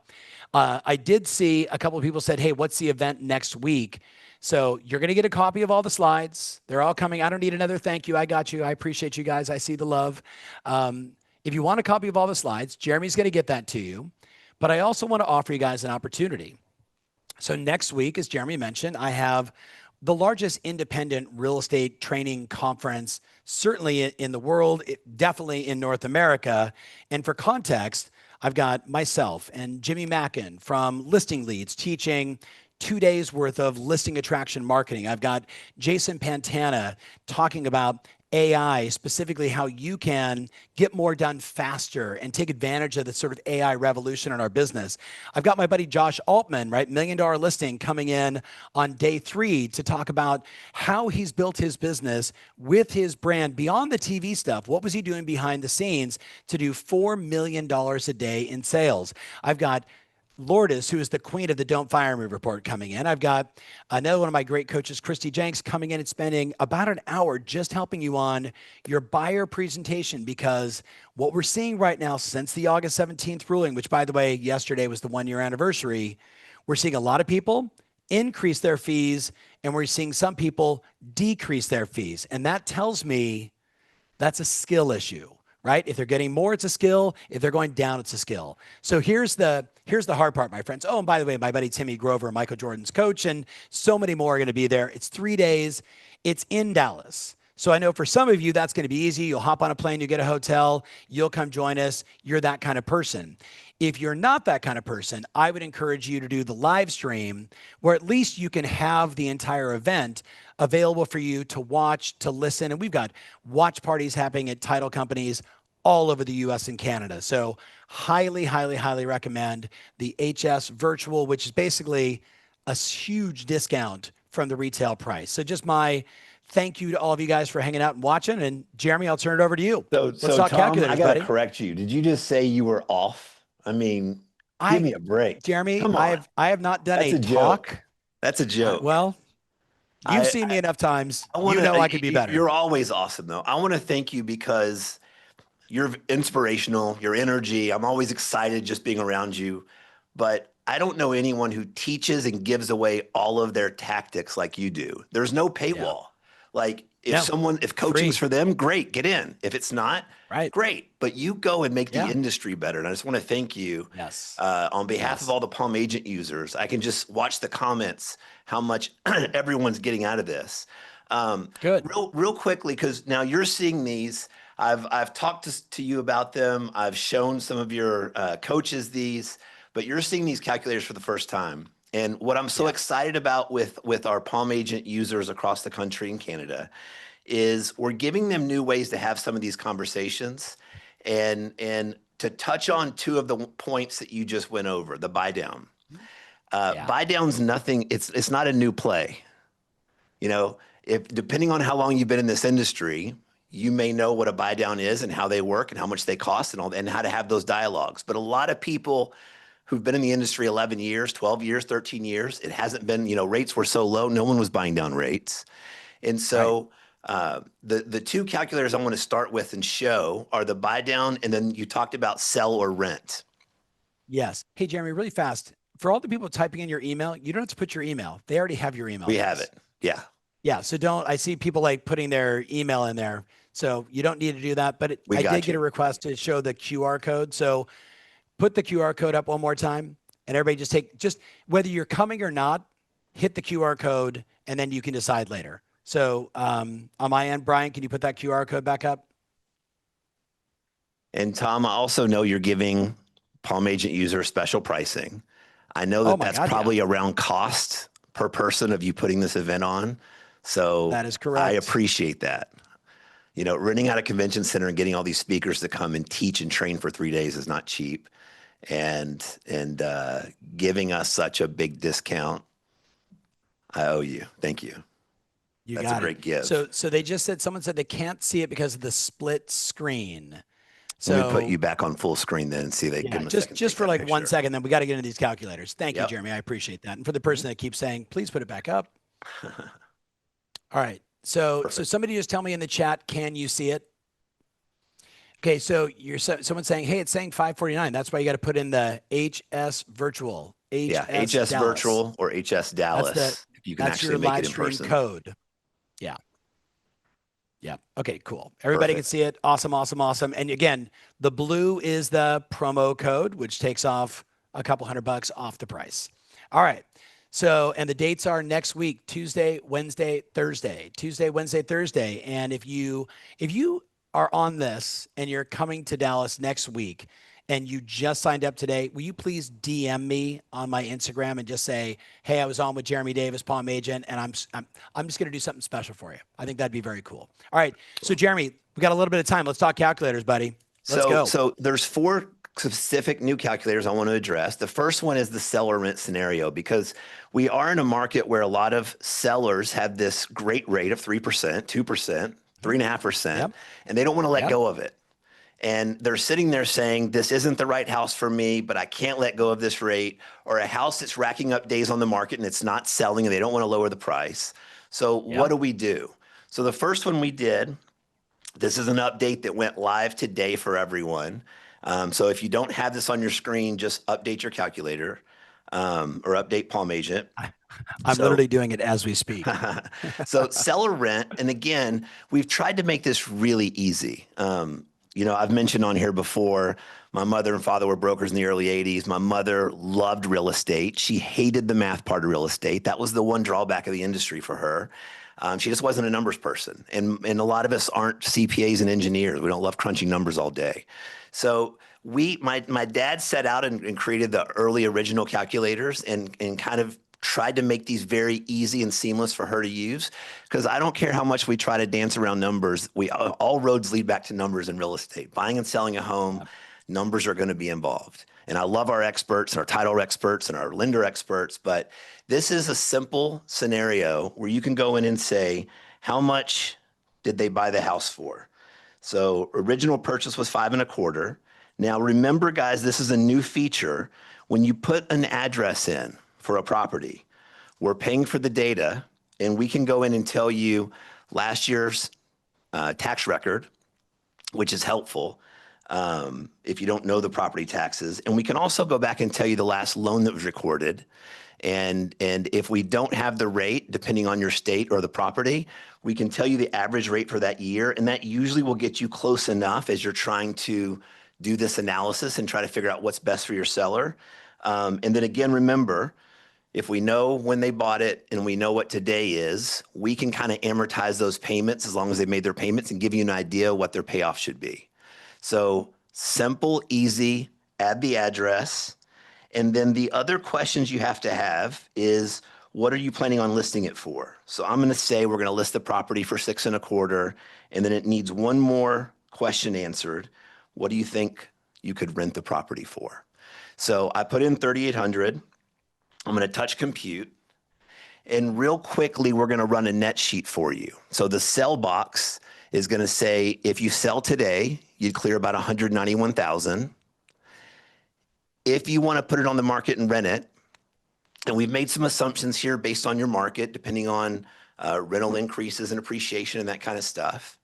I did see a couple of people said, hey, what's the event next week? So you're going to get a copy of all the slides. They're all coming. I don't need another thank you. I got you. I appreciate you guys. I see the love. If you want a copy of all the slides, Jeremy's going to get that to you. But I also want to offer you guys an opportunity. So next week, as Jeremy mentioned, I have the largest independent real estate training conference, certainly in the world, definitely in North America. And for context, I've got myself and Jimmy Mackin from Listing Leads teaching 2 days worth of listing attraction marketing. I've got Jason Pantana talking about AI, specifically how you can get more done faster and take advantage of the sort of AI revolution in our business. I've got my buddy Josh Altman, right? $1 Million Listing, coming in on day 3 to talk about how he's built his business with his brand beyond the TV stuff. What was he doing behind the scenes to do $4 million a day in sales? I've got Lourdes, who is the queen of the Don't Fire Me report, coming in. I've got another one of my great coaches, Christy Jenks, coming in and spending about an hour just helping you on your buyer presentation, because what we're seeing right now since the August 17th ruling, which, by the way, yesterday was the 1-year anniversary, we're seeing a lot of people increase their fees, and we're seeing some people decrease their fees. And that tells me that's a skill issue, right? If they're getting more, it's a skill. If they're going down, it's a skill. So here's the hard part, my friends. Oh, and by the way, my buddy Timmy Grover, Michael Jordan's coach, and so many more are going to be there. It's 3 days. It's in Dallas. So I know for some of you, that's going to be easy. You'll hop on a plane, you get a hotel, you'll come join us. You're that kind of person. If you're not that kind of person, I would encourage you to do the live stream, where at least you can have the entire event available for you to watch, to listen. And we've got watch parties happening at title companies all over the US and Canada. So highly, highly, highly recommend the HS virtual, which is basically a huge discount from the retail price. So just my thank you to all of you guys for hanging out and watching. And Jeremy, I'll turn it over to you. So Let's talk Tom, calculators, I gotta buddy. correct you. Did you just say you were off? I mean, give me a break. Jeremy, Come on. I have not done That's a a talk. joke. That's a joke. Well, you've I, seen me enough times. I You want know I could be better. You're always awesome, though. I want to thank you because you're inspirational, your energy. I'm always excited just being around you. But I don't know anyone who teaches and gives away all of their tactics like you do. There's no paywall. Like if No, if coaching's free. for them, great, get in. If it's not, Right. great. But you go and make the Yeah. industry better. And I just want to thank you Yes. on behalf Yes. of all the Palm Agent users. I can just watch the comments, how much everyone's getting out of this. Good. Real quickly, because now you're seeing these. I've talked to you about them. I've shown some of your coaches these, but you're seeing these calculators for the first time. And what I'm so excited about with our Palm Agent users across the country and Canada is we're giving them new ways to have some of these conversations, and to touch on 2 of the points that you just went over, the buy down. Buy down's nothing. It's not a new play. You know, if depending on how long you've been in this industry, you may know what a buy down is and how they work and how much they cost and all, and how to have those dialogues. But a lot of people who've been in the industry 11 years, 12 years, 13 years, it hasn't been, rates were so low, no one was buying down rates. And so the 2 calculators I want to start with and show are the buy down, and then you talked about sell or rent. Yes. Hey, Jeremy, really fast. For all the people typing in your email, you don't have to put your email. They already have your email. We have it. Yeah. Yeah. So I see people like putting their email in there. So you don't need to do that. But I did get a request to show the QR code. So put the QR code up one more time, and everybody just whether you're coming or not, hit the QR code, and then you can decide later. So on my end, Brian, can you put that QR code back up? And Tom, I also know you're giving Palm Agent user special pricing. I know that that's probably around cost per person of you putting this event on. So that is correct. I appreciate that. Renting out a convention center and getting all these speakers to come and teach and train for 3 days is not cheap. And giving us such a big discount, I owe you. Thank you. You That's a got it. great give. So they just said, someone said they can't see it because of the split screen. Let me put So you back on full screen then and see if they give yeah, them a second to just take for that like 1 picture. second, then we got to get into these calculators. Thank you, Yep. Jeremy. I appreciate that. And for the person that keeps saying, please put it back up. All right. So Perfect. somebody just tell me in the chat, can you see it? Okay, so someone's saying, hey, it's saying 549. That's why you got to put in the HS virtual, Yeah, HS HS Dallas. virtual or HS Dallas. You can That's actually your make live it in stream person. code. Yeah. Yeah. Okay, cool. Everybody can Perfect. see it. Awesome, awesome, awesome. And again, the blue is the promo code, which takes off a couple $100 off the price. All right. So, and the dates are next week, Tuesday, Wednesday, Thursday, Tuesday, Wednesday, Thursday. And if you are on this and you're coming to Dallas next week and you just signed up today, will you please DM me on my Instagram and just say, hey, I was on with Jeremy Davis, Palm Agent, and I'm just going to do something special for you. I think that'd be very cool. All right. So Jeremy, we got a little bit of time. Let's talk calculators, buddy. Let's go. So there's 4 specific new calculators I want to address. The first one is the seller rent scenario, because we are in a market where a lot of sellers have this great rate of 3%, 2%, 3.5%, Yep. and they don't want to let Yep. go of it. And they're sitting there saying, this isn't the right house for me, but I can't let go of this rate, or a house that's racking up days on the market and it's not selling and they don't want to lower the price. So what do we do? So the first one we did, this is an update that went live today for everyone. So if you don't have this on your screen, just update your calculator or update Palm Agent. I'm literally doing it as we speak. So seller rent, and again, we've tried to make this really easy. I've mentioned on here before, my mother and father were brokers in the early 80s. My mother loved real estate. She hated the math part of real estate. That was the one drawback of the industry for her. She just wasn't a numbers person. And a lot of us aren't CPAs and engineers. We don't love crunching numbers all day. So my dad set out and created the early original calculators and kind of tried to make these very easy and seamless for her to use, because I don't care how much we try to dance around numbers. All roads lead back to numbers in real estate. Buying and selling a home, numbers are going to be involved. And I love our experts and our title experts and our lender experts, but this is a simple scenario where you can go in and say, how much did they buy the house for? So original purchase was 5.25. Now remember, guys, this is a new feature. When you put an address in for a property, we're paying for the data, and we can go in and tell you last year's tax record, which is helpful if you don't know the property taxes. And we can also go back and tell you the last loan that was recorded. And if we don't have the rate, depending on your state or the property, we can tell you the average rate for that year. And that usually will get you close enough as you're trying to do this analysis and try to figure out what's best for your seller. And then again, remember, if we know when they bought it and we know what today is, we can kind of amortize those payments as long as they made their payments and give you an idea what their payoff should be. So simple, easy, add the address. And then the other questions you have to have is, what are you planning on listing it for? So I'm going to say we're going to list the property for 6.25, and then it needs one more question answered. What do you think you could rent the property for? So I put in 3,800. I'm going to touch compute. And real quickly, we're going to run a net sheet for you. So the sell box is going to say, if you sell today, you'd clear about 191,000. If you want to put it on the market and rent it, and we've made some assumptions here based on your market, depending on rental increases and appreciation and that kind of stuff.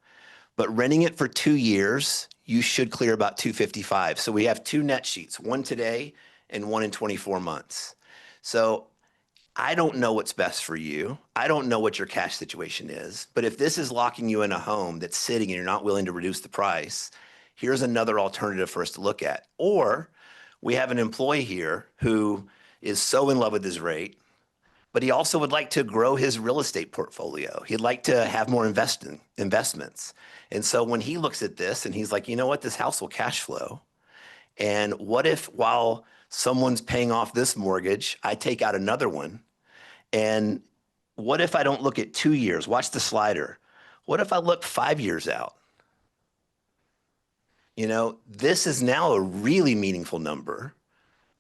But renting it for 2 years, you should clear about 255. So we have 2 net sheets, one today and one in 24 months. So I don't know what's best for you. I don't know what your cash situation is. But if this is locking you in a home that's sitting and you're not willing to reduce the price, here's another alternative for us to look at. Or we have an employee here who is so in love with his rate, but he also would like to grow his real estate portfolio. He'd like to have more investments. And so when he looks at this and he's like, you know what, this house will cash flow. And what if while someone's paying off this mortgage, I take out another one? And what if I don't look at 2 years? Watch the slider. What if I look 5 years out? This is now a really meaningful number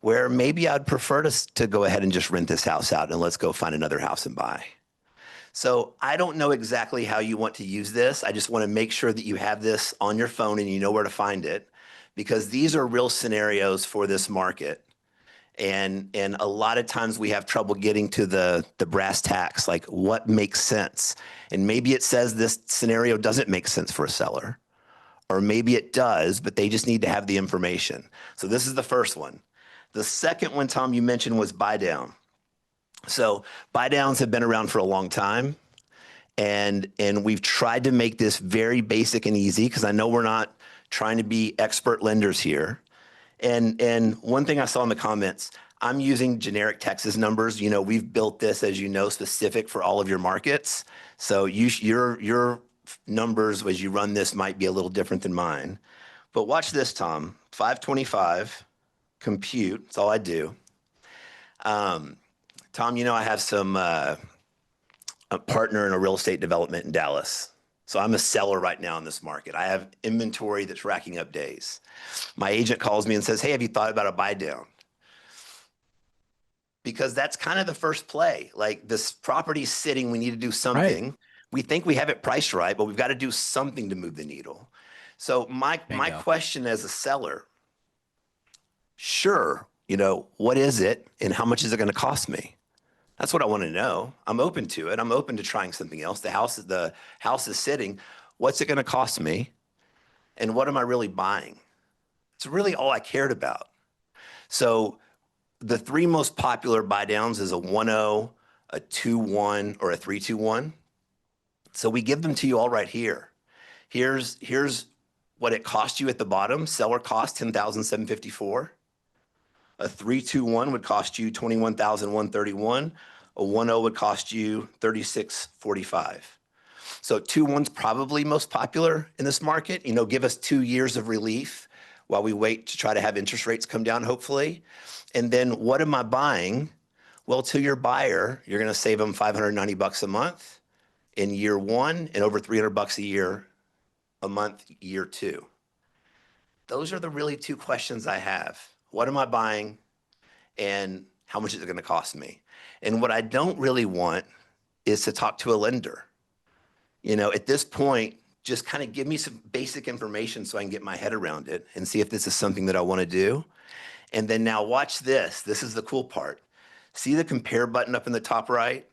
where maybe I'd prefer to go ahead and just rent this house out and let's go find another house and buy. So I don't know exactly how you want to use this. I just want to make sure that you have this on your phone and you know where to find it, because these are real scenarios for this market. And a lot of times we have trouble getting to the brass tacks, like what makes sense. And maybe it says this scenario doesn't make sense for a seller, or maybe it does, but they just need to have the information. So this is the first one. The second one, Tom, you mentioned was buy down. So buy downs have been around for a long time. And we've tried to make this very basic and easy, because I know we're not trying to be expert lenders here. And one thing I saw in the comments, I'm using generic Texas numbers. You know, we've built this, as you know, specific for all of your markets. So your numbers as you run this might be a little different than mine. But watch this, Tom. 525, compute. That's all I do. Tom, you know, I have a partner in a real estate development in Dallas. So I'm a seller right now in this market. I have inventory that's racking up days. My agent calls me and says, hey, have you thought about a buy down? Because that's kind of the first play. Like, this property's sitting, we need to do something. Right. We think we have it priced right, but we've got to do something to move the needle. So my Bingo. question as a seller, sure, you know, what is it and how much is it going to cost me? That's what I want to know. I'm open to it. I'm open to trying something else. The house is sitting. What's it going to cost me? And what am I really buying? It's really all I cared about. So the three most popular buy downs is a 1-0, a 2-1, or a 3-2-1. So we give them to you all right here. Here's what it cost you at the bottom. Seller cost $10,754. A 3-2-1 would cost you $21,131. A 1-0 would cost you $36.45. So 2-1's probably most popular in this market. You know, give us 2 years of relief while we wait to try to have interest rates come down, hopefully. And then what am I buying? Well, to your buyer, you're going to save them $590 a month in year one, and over $300 a month, year two. Those are the really two questions I have. What am I buying, and how much is it going to cost me? And what I don't really want is to talk to a lender. You know, at this point, just kind of give me some basic information so I can get my head around it and see if this is something that I want to do. And then now watch this. This is the cool part. See the compare button up in the top right?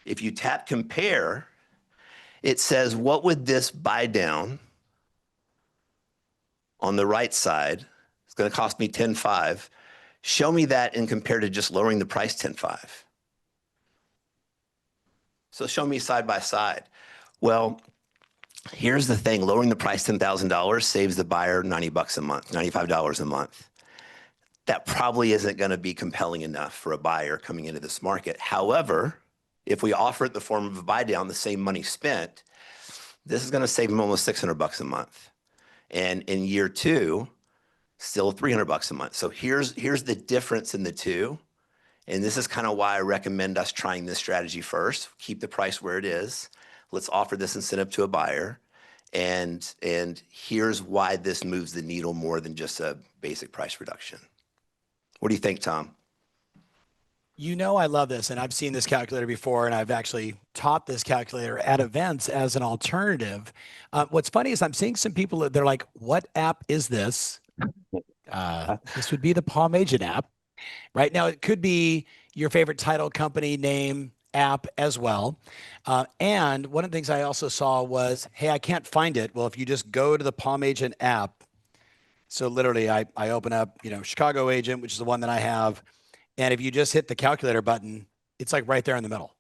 If you tap compare, it says, what would this buy down on the right side? It's going to cost me $10,500. Show me that and compare to just lowering the price $10,500. So show me side by side. Well, here's the thing. Lowering the price $10,000 saves the buyer $90 a month, $95 a month. That probably isn't going to be compelling enough for a buyer coming into this market. However, if we offer it in the form of a buy down, the same money spent, this is going to save them almost $600 a month. And in year two, still $300 a month. So here's the difference in the two. And this is kind of why I recommend us trying this strategy first. Keep the price where it is. Let's offer this incentive to a buyer. And here's why this moves the needle more than just a basic price reduction. What do you think, Tom? You know, I love this, and I've seen this calculator before, and I've actually taught this calculator at events as an alternative. What's funny is I'm seeing some people that they're like, what app is this? This would be the PalmAgent app. Right now, it could be your favorite title company name app as well. And one of the things I also saw was, hey, I can't find it. Well, if you just go to the PalmAgent app, so literally I open up, you know, Chicago Agent, which is the one that I have. And if you just hit the calculator button, it's like right there in the middle.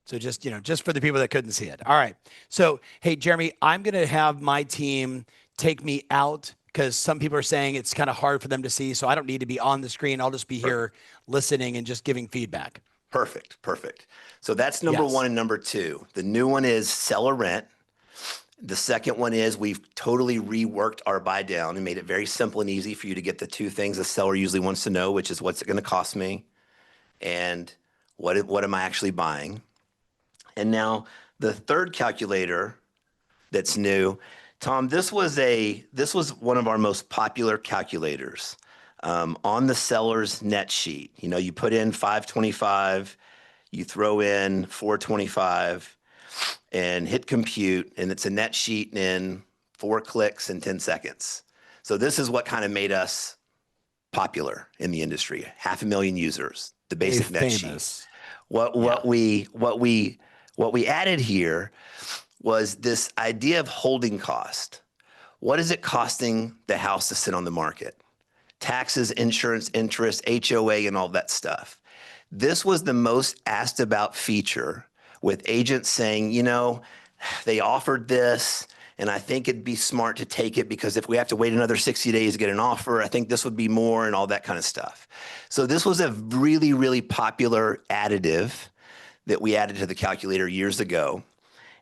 So just, you know, just for the people that couldn't see it. All right. So, hey, Jeremy, I'm going to have my team take me out because some people are saying it's kind of hard for them to see. So I don't need to be on the screen. I'll just be here listening and just giving feedback. Perfect. Perfect. So that's number one and number two. The new one is seller rent. The second one is we've totally reworked our buy down and made it very simple and easy for you to get the two things a seller usually wants to know, which is what's it going to cost me and what am I actually buying. And now the third calculator that's new, Tom, this was one of our most popular calculators on the seller's net sheet. You know, you put in 525, you throw in 425 and hit compute, and it's a net sheet in 4 clicks and 10 seconds. So this is what kind of made us popular in the industry. 500,000 users, the basic net sheet. Famous. What we added here was this idea of holding cost. What is it costing the house to sit on the market? Taxes, insurance, interest, HOA, and all that stuff. This was the most asked about feature, with agents saying, you know, they offered this, and I think it'd be smart to take it because if we have to wait another 60 days to get an offer, I think this would be more, and all that kind of stuff. So this was a really, really popular additive that we added to the calculator years ago.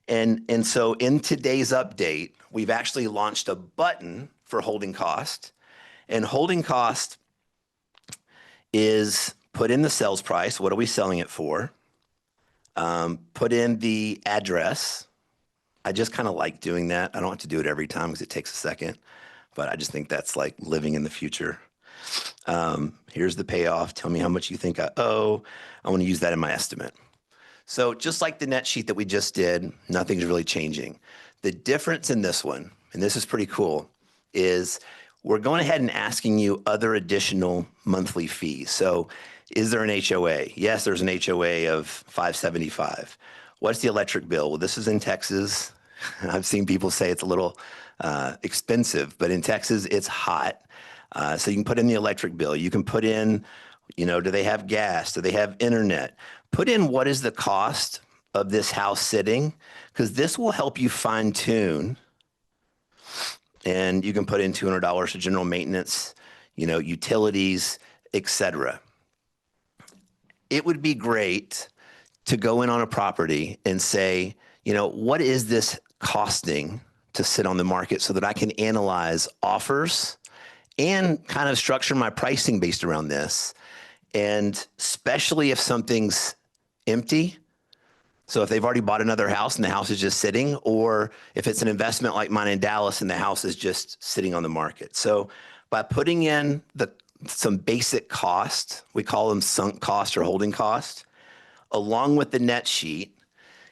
And so in today's update, we've actually launched a button for holding cost. And holding cost is put in the sales price. What are we selling it for? Put in the address. I just kind of like doing that. I don't have to do it every time because it takes a second, but I just think that's like living in the future. Here's the payoff. Tell me how much you think I owe. I want to use that in my estimate. So just like the net sheet that we just did, nothing's really changing. The difference in this one, and this is pretty cool, is we're going ahead and asking you other additional monthly fees. So is there an HOA? Yes, there's an HOA of $575. What's the electric bill? Well, this is in Texas. I've seen people say it's a little expensive, but in Texas, it's hot. So you can put in the electric bill. You can put in, you know, do they have gas? Do they have internet? Put in what is the cost of this house sitting, because this will help you fine tune. And you can put in $200 for general maintenance, you know, utilities, etc. It would be great to go in on a property and say, you know, what is this costing to sit on the market so that I can analyze offers and kind of structure my pricing based around this. And especially if something's empty. So if they've already bought another house and the house is just sitting, or if it's an investment like mine in Dallas and the house is just sitting on the market. So by putting in some basic cost, we call them sunk cost or holding cost, along with the net sheet,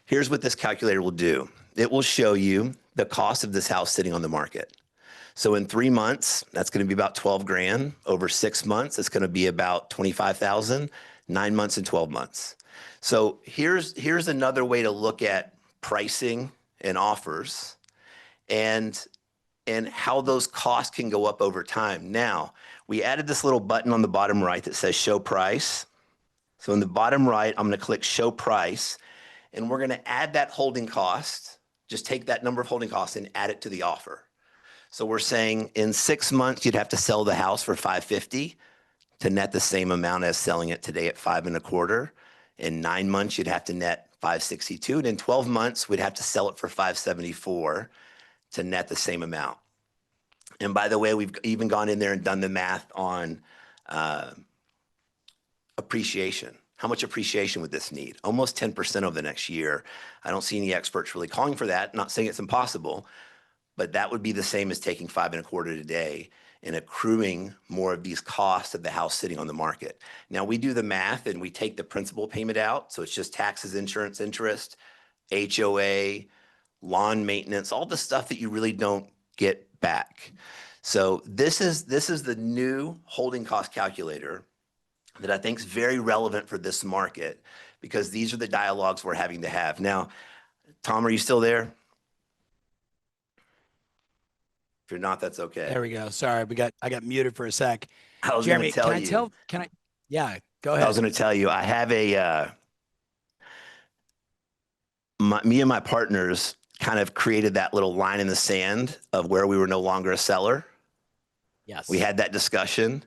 here's what this calculator will do. It will show you the cost of this house sitting on the market. So in 3 months, that's going to be about 12 grand. Over 6 months, it's going to be about 25,000, 9 months and 12 months. So here's another way to look at pricing and offers and how those costs can go up over time. Now, we added this little button on the bottom right that says show price. So in the bottom right, I'm going to click show price, and we're going to add that holding cost. Just take that number of holding costs and add it to the offer. So we're saying in 6 months, you'd have to sell the house for $550 to net the same amount as selling it today at $525. In 9 months, you'd have to net $562. And in 12 months, we'd have to sell it for $574 to net the same amount. And by the way, we've even gone in there and done the math on appreciation. How much appreciation would this need? Almost 10% over the next year. I don't see any experts really calling for that. Not saying it's impossible, but that would be the same as taking $525 today and accruing more of these costs of the house sitting on the market. Now we do the math and we take the principal payment out. So it's just taxes, insurance, interest, HOA, lawn maintenance, all the stuff that you really don't get back. So this is the new holding cost calculator that I think is very relevant for this market, because these are the dialogues we're having to have. Now, Tom, are you still there? If you're not, that's okay. There we go. Sorry, I got muted for a sec. I was Jeremy, going to tell you. Yeah, go ahead. I was going to tell you, I have me and my partners kind of created that little line in the sand of where we were no longer a seller. Yes. We had that discussion,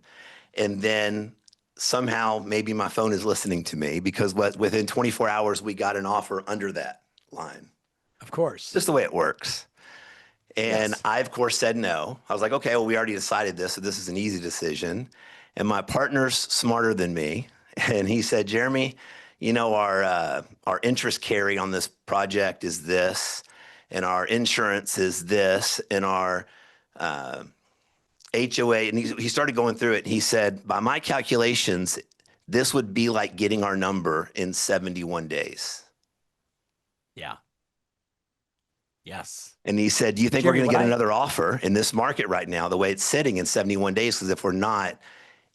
and then somehow maybe my phone is listening to me, because within 24 hours, we got an offer under that line. Of course. Just the way it works. And Yes. I, of course, said no. I was like, okay, well, we already decided this, so this is an easy decision. And my partner's smarter than me. And he said, Jeremy, you know, our interest carry on this project is this, and our insurance is this, and our HOA. And he started going through it. And he said, by my calculations, this would be like getting our number in 71 days. Yeah. Yes. And he said, do you think Jeremy, we're going what to get I another offer in this market right now, the way it's sitting in 71 days? Because if we're not,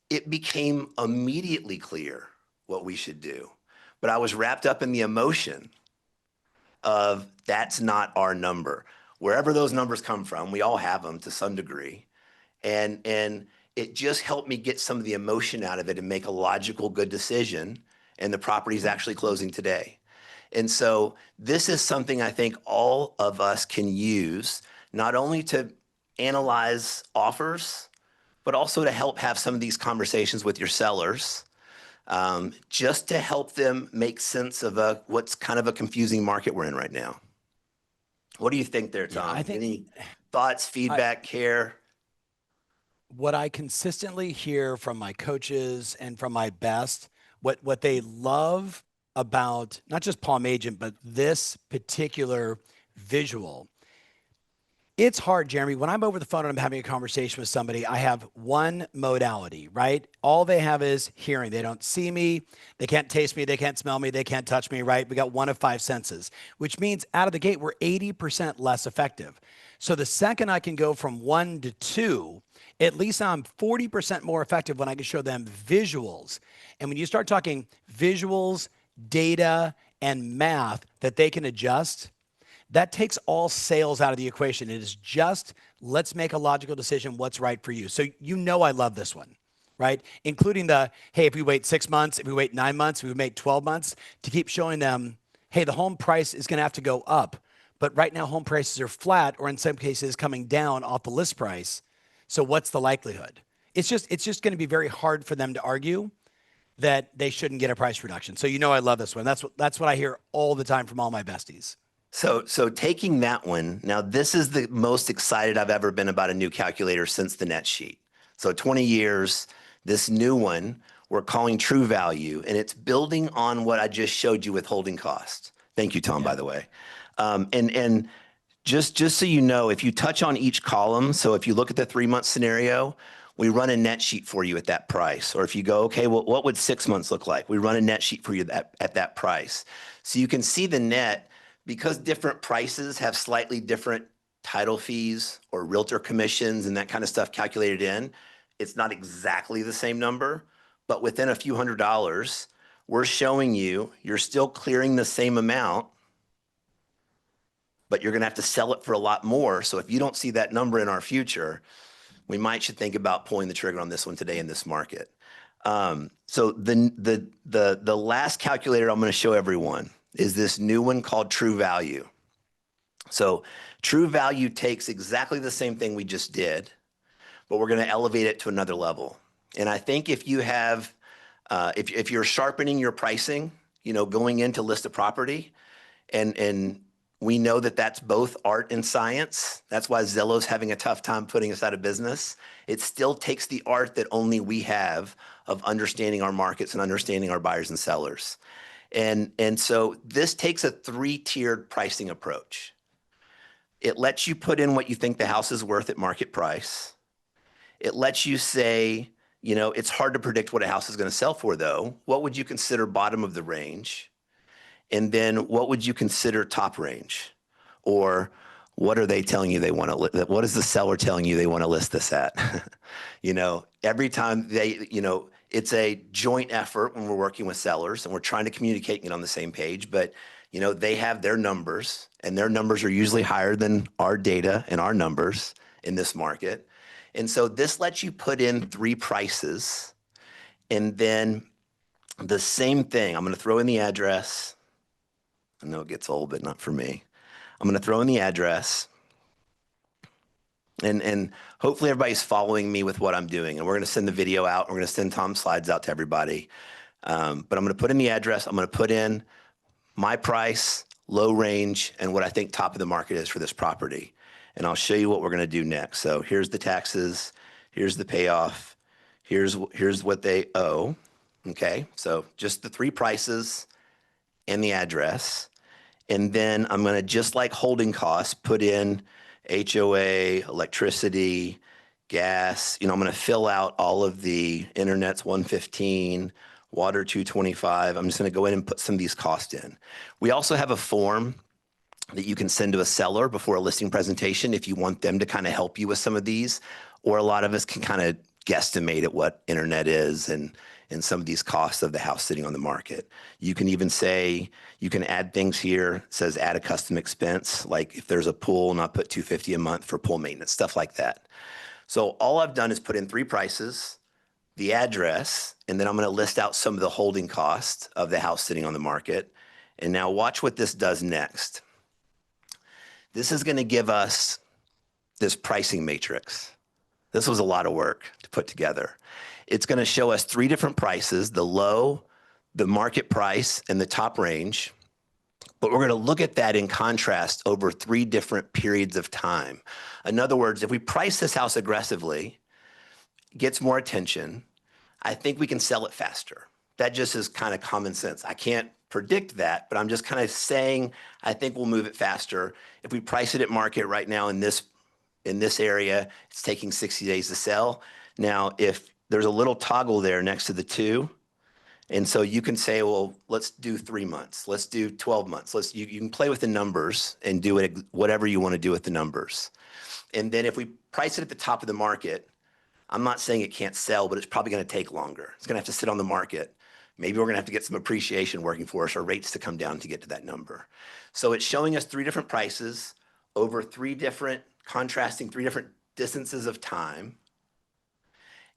it became immediately clear what we should do. But I was wrapped up in the emotion of that's not our number. Wherever those numbers come from, we all have them to some degree. And it just helped me get some of the emotion out of it and make a logical, good decision. And the property is actually closing today. And so this is something I think all of us can use, not only to analyze offers, but also to help have some of these conversations with your sellers, just to help them make sense of what's kind of a confusing market we're in right now. What do you think there, yeah, Tom? I think Any thoughts, feedback, care? what I consistently hear from my coaches and from my best, what they love about not just Palm Agent, but this particular visual. It's hard, Jeremy. When I'm over the phone and I'm having a conversation with somebody, I have one modality, right? All they have is hearing. They don't see me. They can't taste me. They can't smell me. They can't touch me, right? We got one of five senses, which means out of the gate, we're 80% less effective. So the second I can go from 1 to 2, at least I'm 40% more effective when I can show them visuals. And when you start talking visuals, data, and math that they can adjust, that takes all sales out of the equation. It is just, let's make a logical decision what's right for you. So I love this one, right? Including the, hey, if we wait 6 months, if we wait 9 months, if we wait 12 months, to keep showing them, hey, the home price is going to have to go up. But right now, home prices are flat, or in some cases coming down off the list price. So what's the likelihood? It's just going to be very hard for them to argue that they shouldn't get a price reduction. So I love this one. That's what I hear all the time from all my besties. So taking that one, now this is the most excited I've ever been about a new calculator since the net sheet. So 20 years, this new one, we're calling TruValue, and it's building on what I just showed you with holding costs. Thank you, Tom, by the way. And just so you know, if you touch on each column, so if you look at the 3-month scenario, we run a net sheet for you at that price. Or if you go, okay, well, what would 6 months look like? We run a net sheet for you at that price. So you can see the net, because different prices have slightly different title fees or realtor commissions and that kind of stuff calculated in, it's not exactly the same number, but within a few $100s, we're showing you're still clearing the same amount, but you're going to have to sell it for a lot more. So if you don't see that number in our future, we should think about pulling the trigger on this one today in this market. So the last calculator I'm going to show everyone is this new one called TruValue. So TruValue takes exactly the same thing we just did, but we're going to elevate it to another level. And I think if you have, if you're sharpening your pricing, going into list a property, and we know that that's both art and science. That's why Zillow's having a tough time putting us out of business. It still takes the art that only we have of understanding our markets and understanding our buyers and sellers. And so this takes a 3-tiered pricing approach. It lets you put in what you think the house is worth at market price. It lets you say, it's hard to predict what a house is going to sell for, though. What would you consider bottom of the range? And then what would you consider top range? Or what are they telling you they want to, what is the seller telling you they want to list this at? Every time it's a joint effort when we're working with sellers and we're trying to communicate and get on the same page, but they have their numbers, and their numbers are usually higher than our data and our numbers in this market. And so this lets you put in 3 prices, and then the same thing, I'm going to throw in the address. I know it gets old, but not for me. I'm going to throw in the address, and hopefully everybody's following me with what I'm doing. And we're going to send the video out. We're going to send Tom's slides out to everybody. But I'm going to put in the address. I'm going to put in my price, low range, and what I think top of the market is for this property. And I'll show you what we're going to do next. So here's the taxes. Here's the payoff. Here's what they owe. Okay, so just the 3 prices and the address. And then I'm going to, just like holding costs, put in HOA, electricity, gas. I'm going to fill out all of the internet's 115, water 225. I'm just going to go in and put some of these costs in. We also have a form that you can send to a seller before a listing presentation if you want them to kind of help you with some of these, or a lot of us can kind of guesstimate at what internet is and some of these costs of the house sitting on the market. You can even say, you can add things here, it says add a custom expense, like if there's a pool, not put $250 a month for pool maintenance, stuff like that. So all I've done is put in 3 prices, the address, and then I'm going to list out some of the holding costs of the house sitting on the market. And now watch what this does next. This is going to give us this pricing matrix. This was a lot of work to put together. It's going to show us 3 different prices, the low, the market price, and the top range. But we're going to look at that in contrast over 3 different periods of time. In other words, if we price this house aggressively, gets more attention, I think we can sell it faster. That just is kind of common sense. I can't predict that, but I'm just kind of saying I think we'll move it faster. If we price it at market right now in this area, it's taking 60 days to sell. Now, if there's a little toggle there next to the 2, and so you can say, well, let's do 3 months, let's do 12 months. You can play with the numbers and do it whatever you want to do with the numbers. And then if we price it at the top of the market, I'm not saying it can't sell, but it's probably going to take longer. It's going to have to sit on the market. Maybe we're going to have to get some appreciation working for us or rates to come down to get to that number. So it's showing us 3 different prices over 3 different, contrasting 3 different distances of time.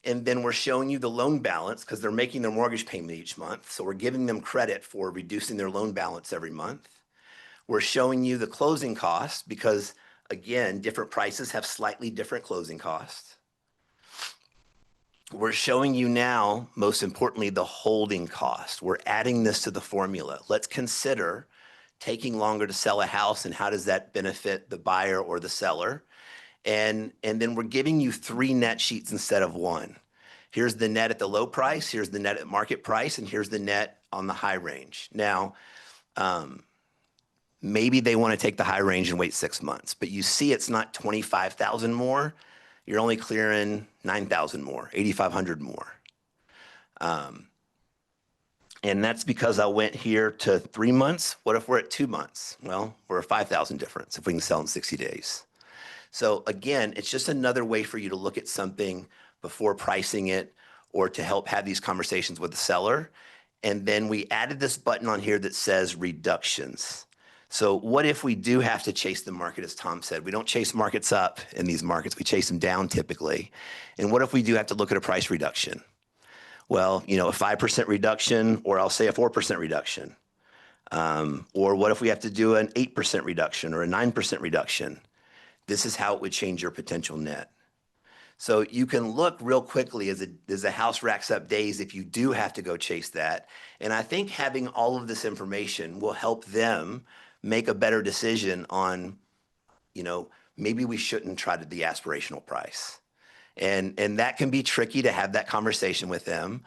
And then we're showing you the loan balance because they're making their mortgage payment each month. So we're giving them credit for reducing their loan balance every month. We're showing you the closing costs because, again, different prices have slightly different closing costs. We're showing you now, most importantly, the holding cost. We're adding this to the formula. Let's consider taking longer to sell a house and how does that benefit the buyer or the seller. And then we're giving you 3 net sheets instead of 1. Here's the net at the low price, here's the net at market price, and here's the net on the high range. Now, maybe they want to take the high range and wait 6 months, but you see it's not 25,000 more. You're only clearing 9,000 more, 8,500 more. And that's because I went here to 3 months. What if we're at 2 months? Well, we're a 5,000 difference if we can sell in 60 days. So again, it's just another way for you to look at something before pricing it or to help have these conversations with the seller. And then we added this button on here that says reductions. So what if we do have to chase the market, as Tom said? We don't chase markets up in these markets. We chase them down typically. And what if we do have to look at a price reduction? Well, you know, a 5% reduction, or I'll say a 4% reduction. Or what if we have to do an 8% reduction or a 9% reduction? This is how it would change your potential net. So you can look real quickly as the house racks up days if you do have to go chase that. And I think having all of this information will help them make a better decision on, you know, maybe we shouldn't try to the aspirational price. And that can be tricky to have that conversation with them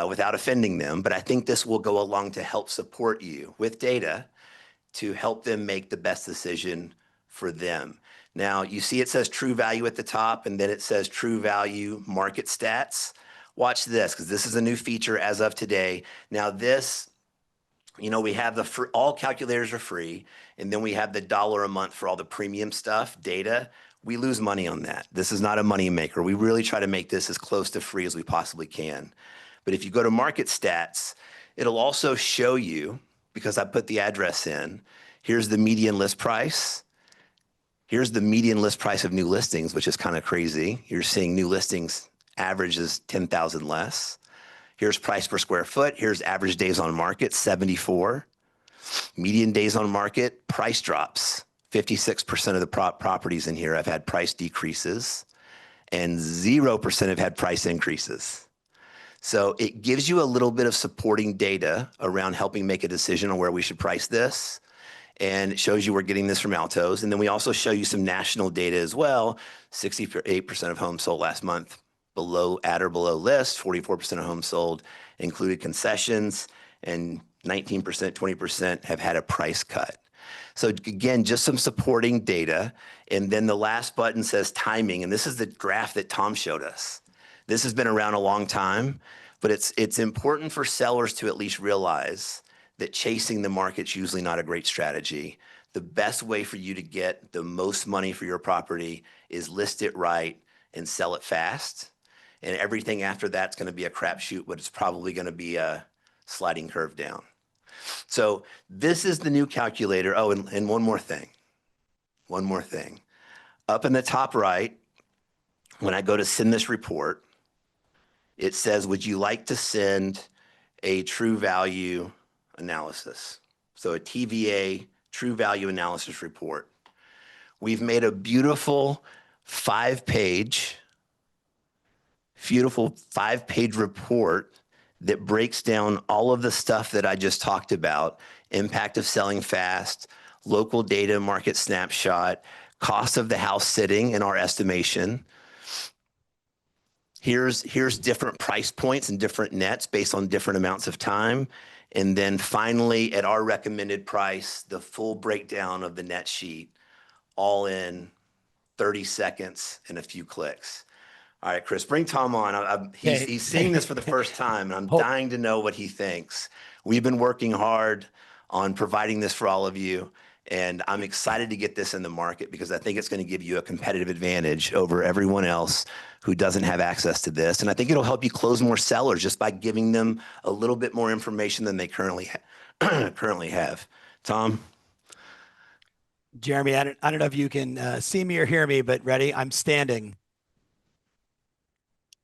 without offending them. But I think this will go along to help support you with data to help them make the best decision for them. Now, you see it says TruValue at the top, and then it says TruValue market stats. Watch this, because this is a new feature as of today. Now this, you know, we have all calculators are free, and then we have the $1 a month for all the premium stuff, data. We lose money on that. This is not a money maker. We really try to make this as close to free as we possibly can. But if you go to market stats, it'll also show you, because I put the address in, here's the median list price. Here's the median list price of new listings, which is kind of crazy. You're seeing new listings average is 10,000 less. Here's price per square foot. Here's average days on market, 74. Median days on market, price drops. 56% of the properties in here have had price decreases, and 0% have had price increases. So it gives you a little bit of supporting data around helping make a decision on where we should price this. And it shows you we're getting this from Altos. And then we also show you some national data as well. 68% of homes sold last month at or below list. 44% of homes sold included concessions, and 19%, 20% have had a price cut. So again, just some supporting data. And then the last button says timing. And this is the graph that Tom showed us. This has been around a long time. but it's important for sellers to at least realize that chasing the market's usually not a great strategy. The best way for you to get the most money for your property is list it right and sell it fast. And everything after that's going to be a crapshoot, but it's probably going to be a sliding curve down. So this is the new calculator. Oh, and one more thing. One more thing. Up in the top right, when I go to send this report, it says, would you like to send a TruValue analysis? So a TVA TruValue analysis report. We've made a beautiful five-page report that breaks down all of the stuff that I just talked about: impact of selling fast, local data, market snapshot, cost of the house sitting in our estimation. Here's different price points and different nets based on different amounts of time. And then finally, at our recommended price, the full breakdown of the net sheet, all in 30 seconds and a few clicks. All right, Chris, bring Tom on. He's seeing this for the first time, and I'm dying to know what he thinks. We've been working hard on providing this for all of you, and I'm excited to get this in the market because I think it's going to give you a competitive advantage over everyone else who doesn't have access to this. And I think it'll help you close more sellers just by giving them a little bit more information than they currently have. Tom? Jeremy, I don't know if you can see me or hear me, but ready? I'm standing.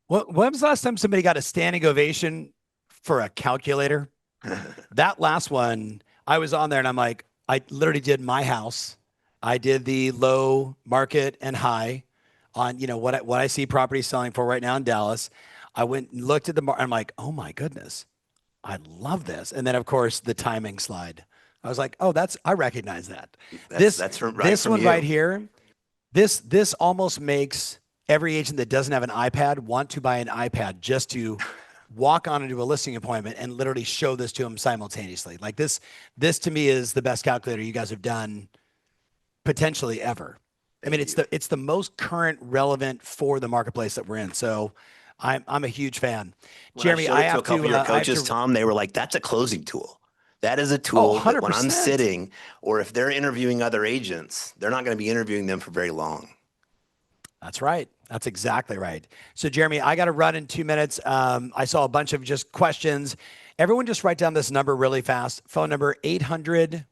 When was the last time somebody got a standing ovation for a calculator? That last one, I was on there and I'm like, I literally did my house. I did the low, market, and high on, what I see property selling for right now in Dallas. I went and looked at the market. I'm like, oh my goodness, I love this. And then of course the timing slide. I was like, oh, I recognize that. This one right here, this almost makes every agent that doesn't have an iPad want to buy an iPad just to walk on into a listing appointment and literally show this to them simultaneously. Like this to me is the best calculator you guys have done potentially ever. I mean, it's the most current relevant for the marketplace that we're in. So I'm a huge fan. Jeremy, I have to a couple of your coaches, Tom, they were like, that's a closing tool. That is a tool that when I'm sitting, or if they're interviewing other agents, they're not going to be interviewing them for very long. That's right. That's exactly right. So Jeremy, I got to run in 2 minutes. I saw a bunch of just questions. Everyone just write down this number really fast. Phone number 800-624-9575.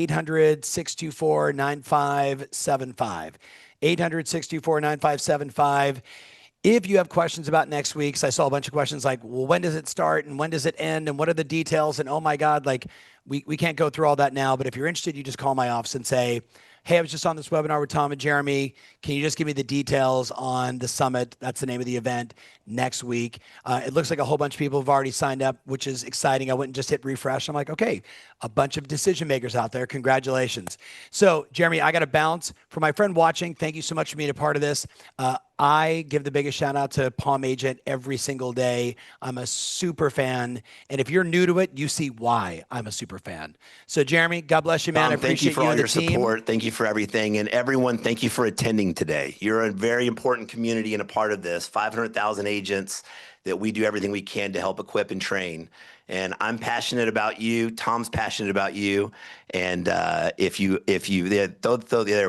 800-624-9575. 800-624-9575. If you have questions about next week's, I saw a bunch of questions like, well, when does it start and when does it end and what are the details? And oh my God, like we can't go through all that now, but if you're interested, you just call my office and say, hey, I was just on this webinar with Tom and Jeremy. Can you just give me the details on the summit? That's the name of the event next week. It looks like a whole bunch of people have already signed up, which is exciting. I went and just hit refresh. I'm like, okay, a bunch of decision makers out there. Congratulations. So Jeremy, I got to bounce. For my friend watching, thank you so much for being a part of this. I give the biggest shout out to Palm Agent every single day. I'm a super fan. And if you're new to it, you see why I'm a super fan. So Jeremy, God bless you, man. I appreciate thank you for all your team. support. Thank you for everything. And everyone, thank you for attending today. You're a very important community and a part of this. 500,000 agents that we do everything we can to help equip and train. And I'm passionate about you. Tom's passionate about you. And there we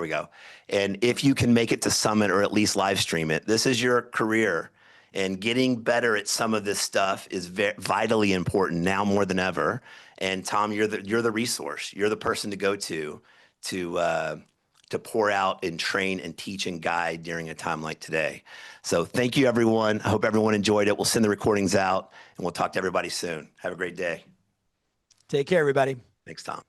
go. And if you can make it to Summit or at least live stream it, this is your career. And getting better at some of this stuff is vitally important now more than ever. And Tom, you're the resource. You're the person to go to pour out and train and teach and guide during a time like today. So thank you, everyone. I hope everyone enjoyed it. We'll send the recordings out and we'll talk to everybody soon. Have a great day. Take care, everybody. Thanks, Tom.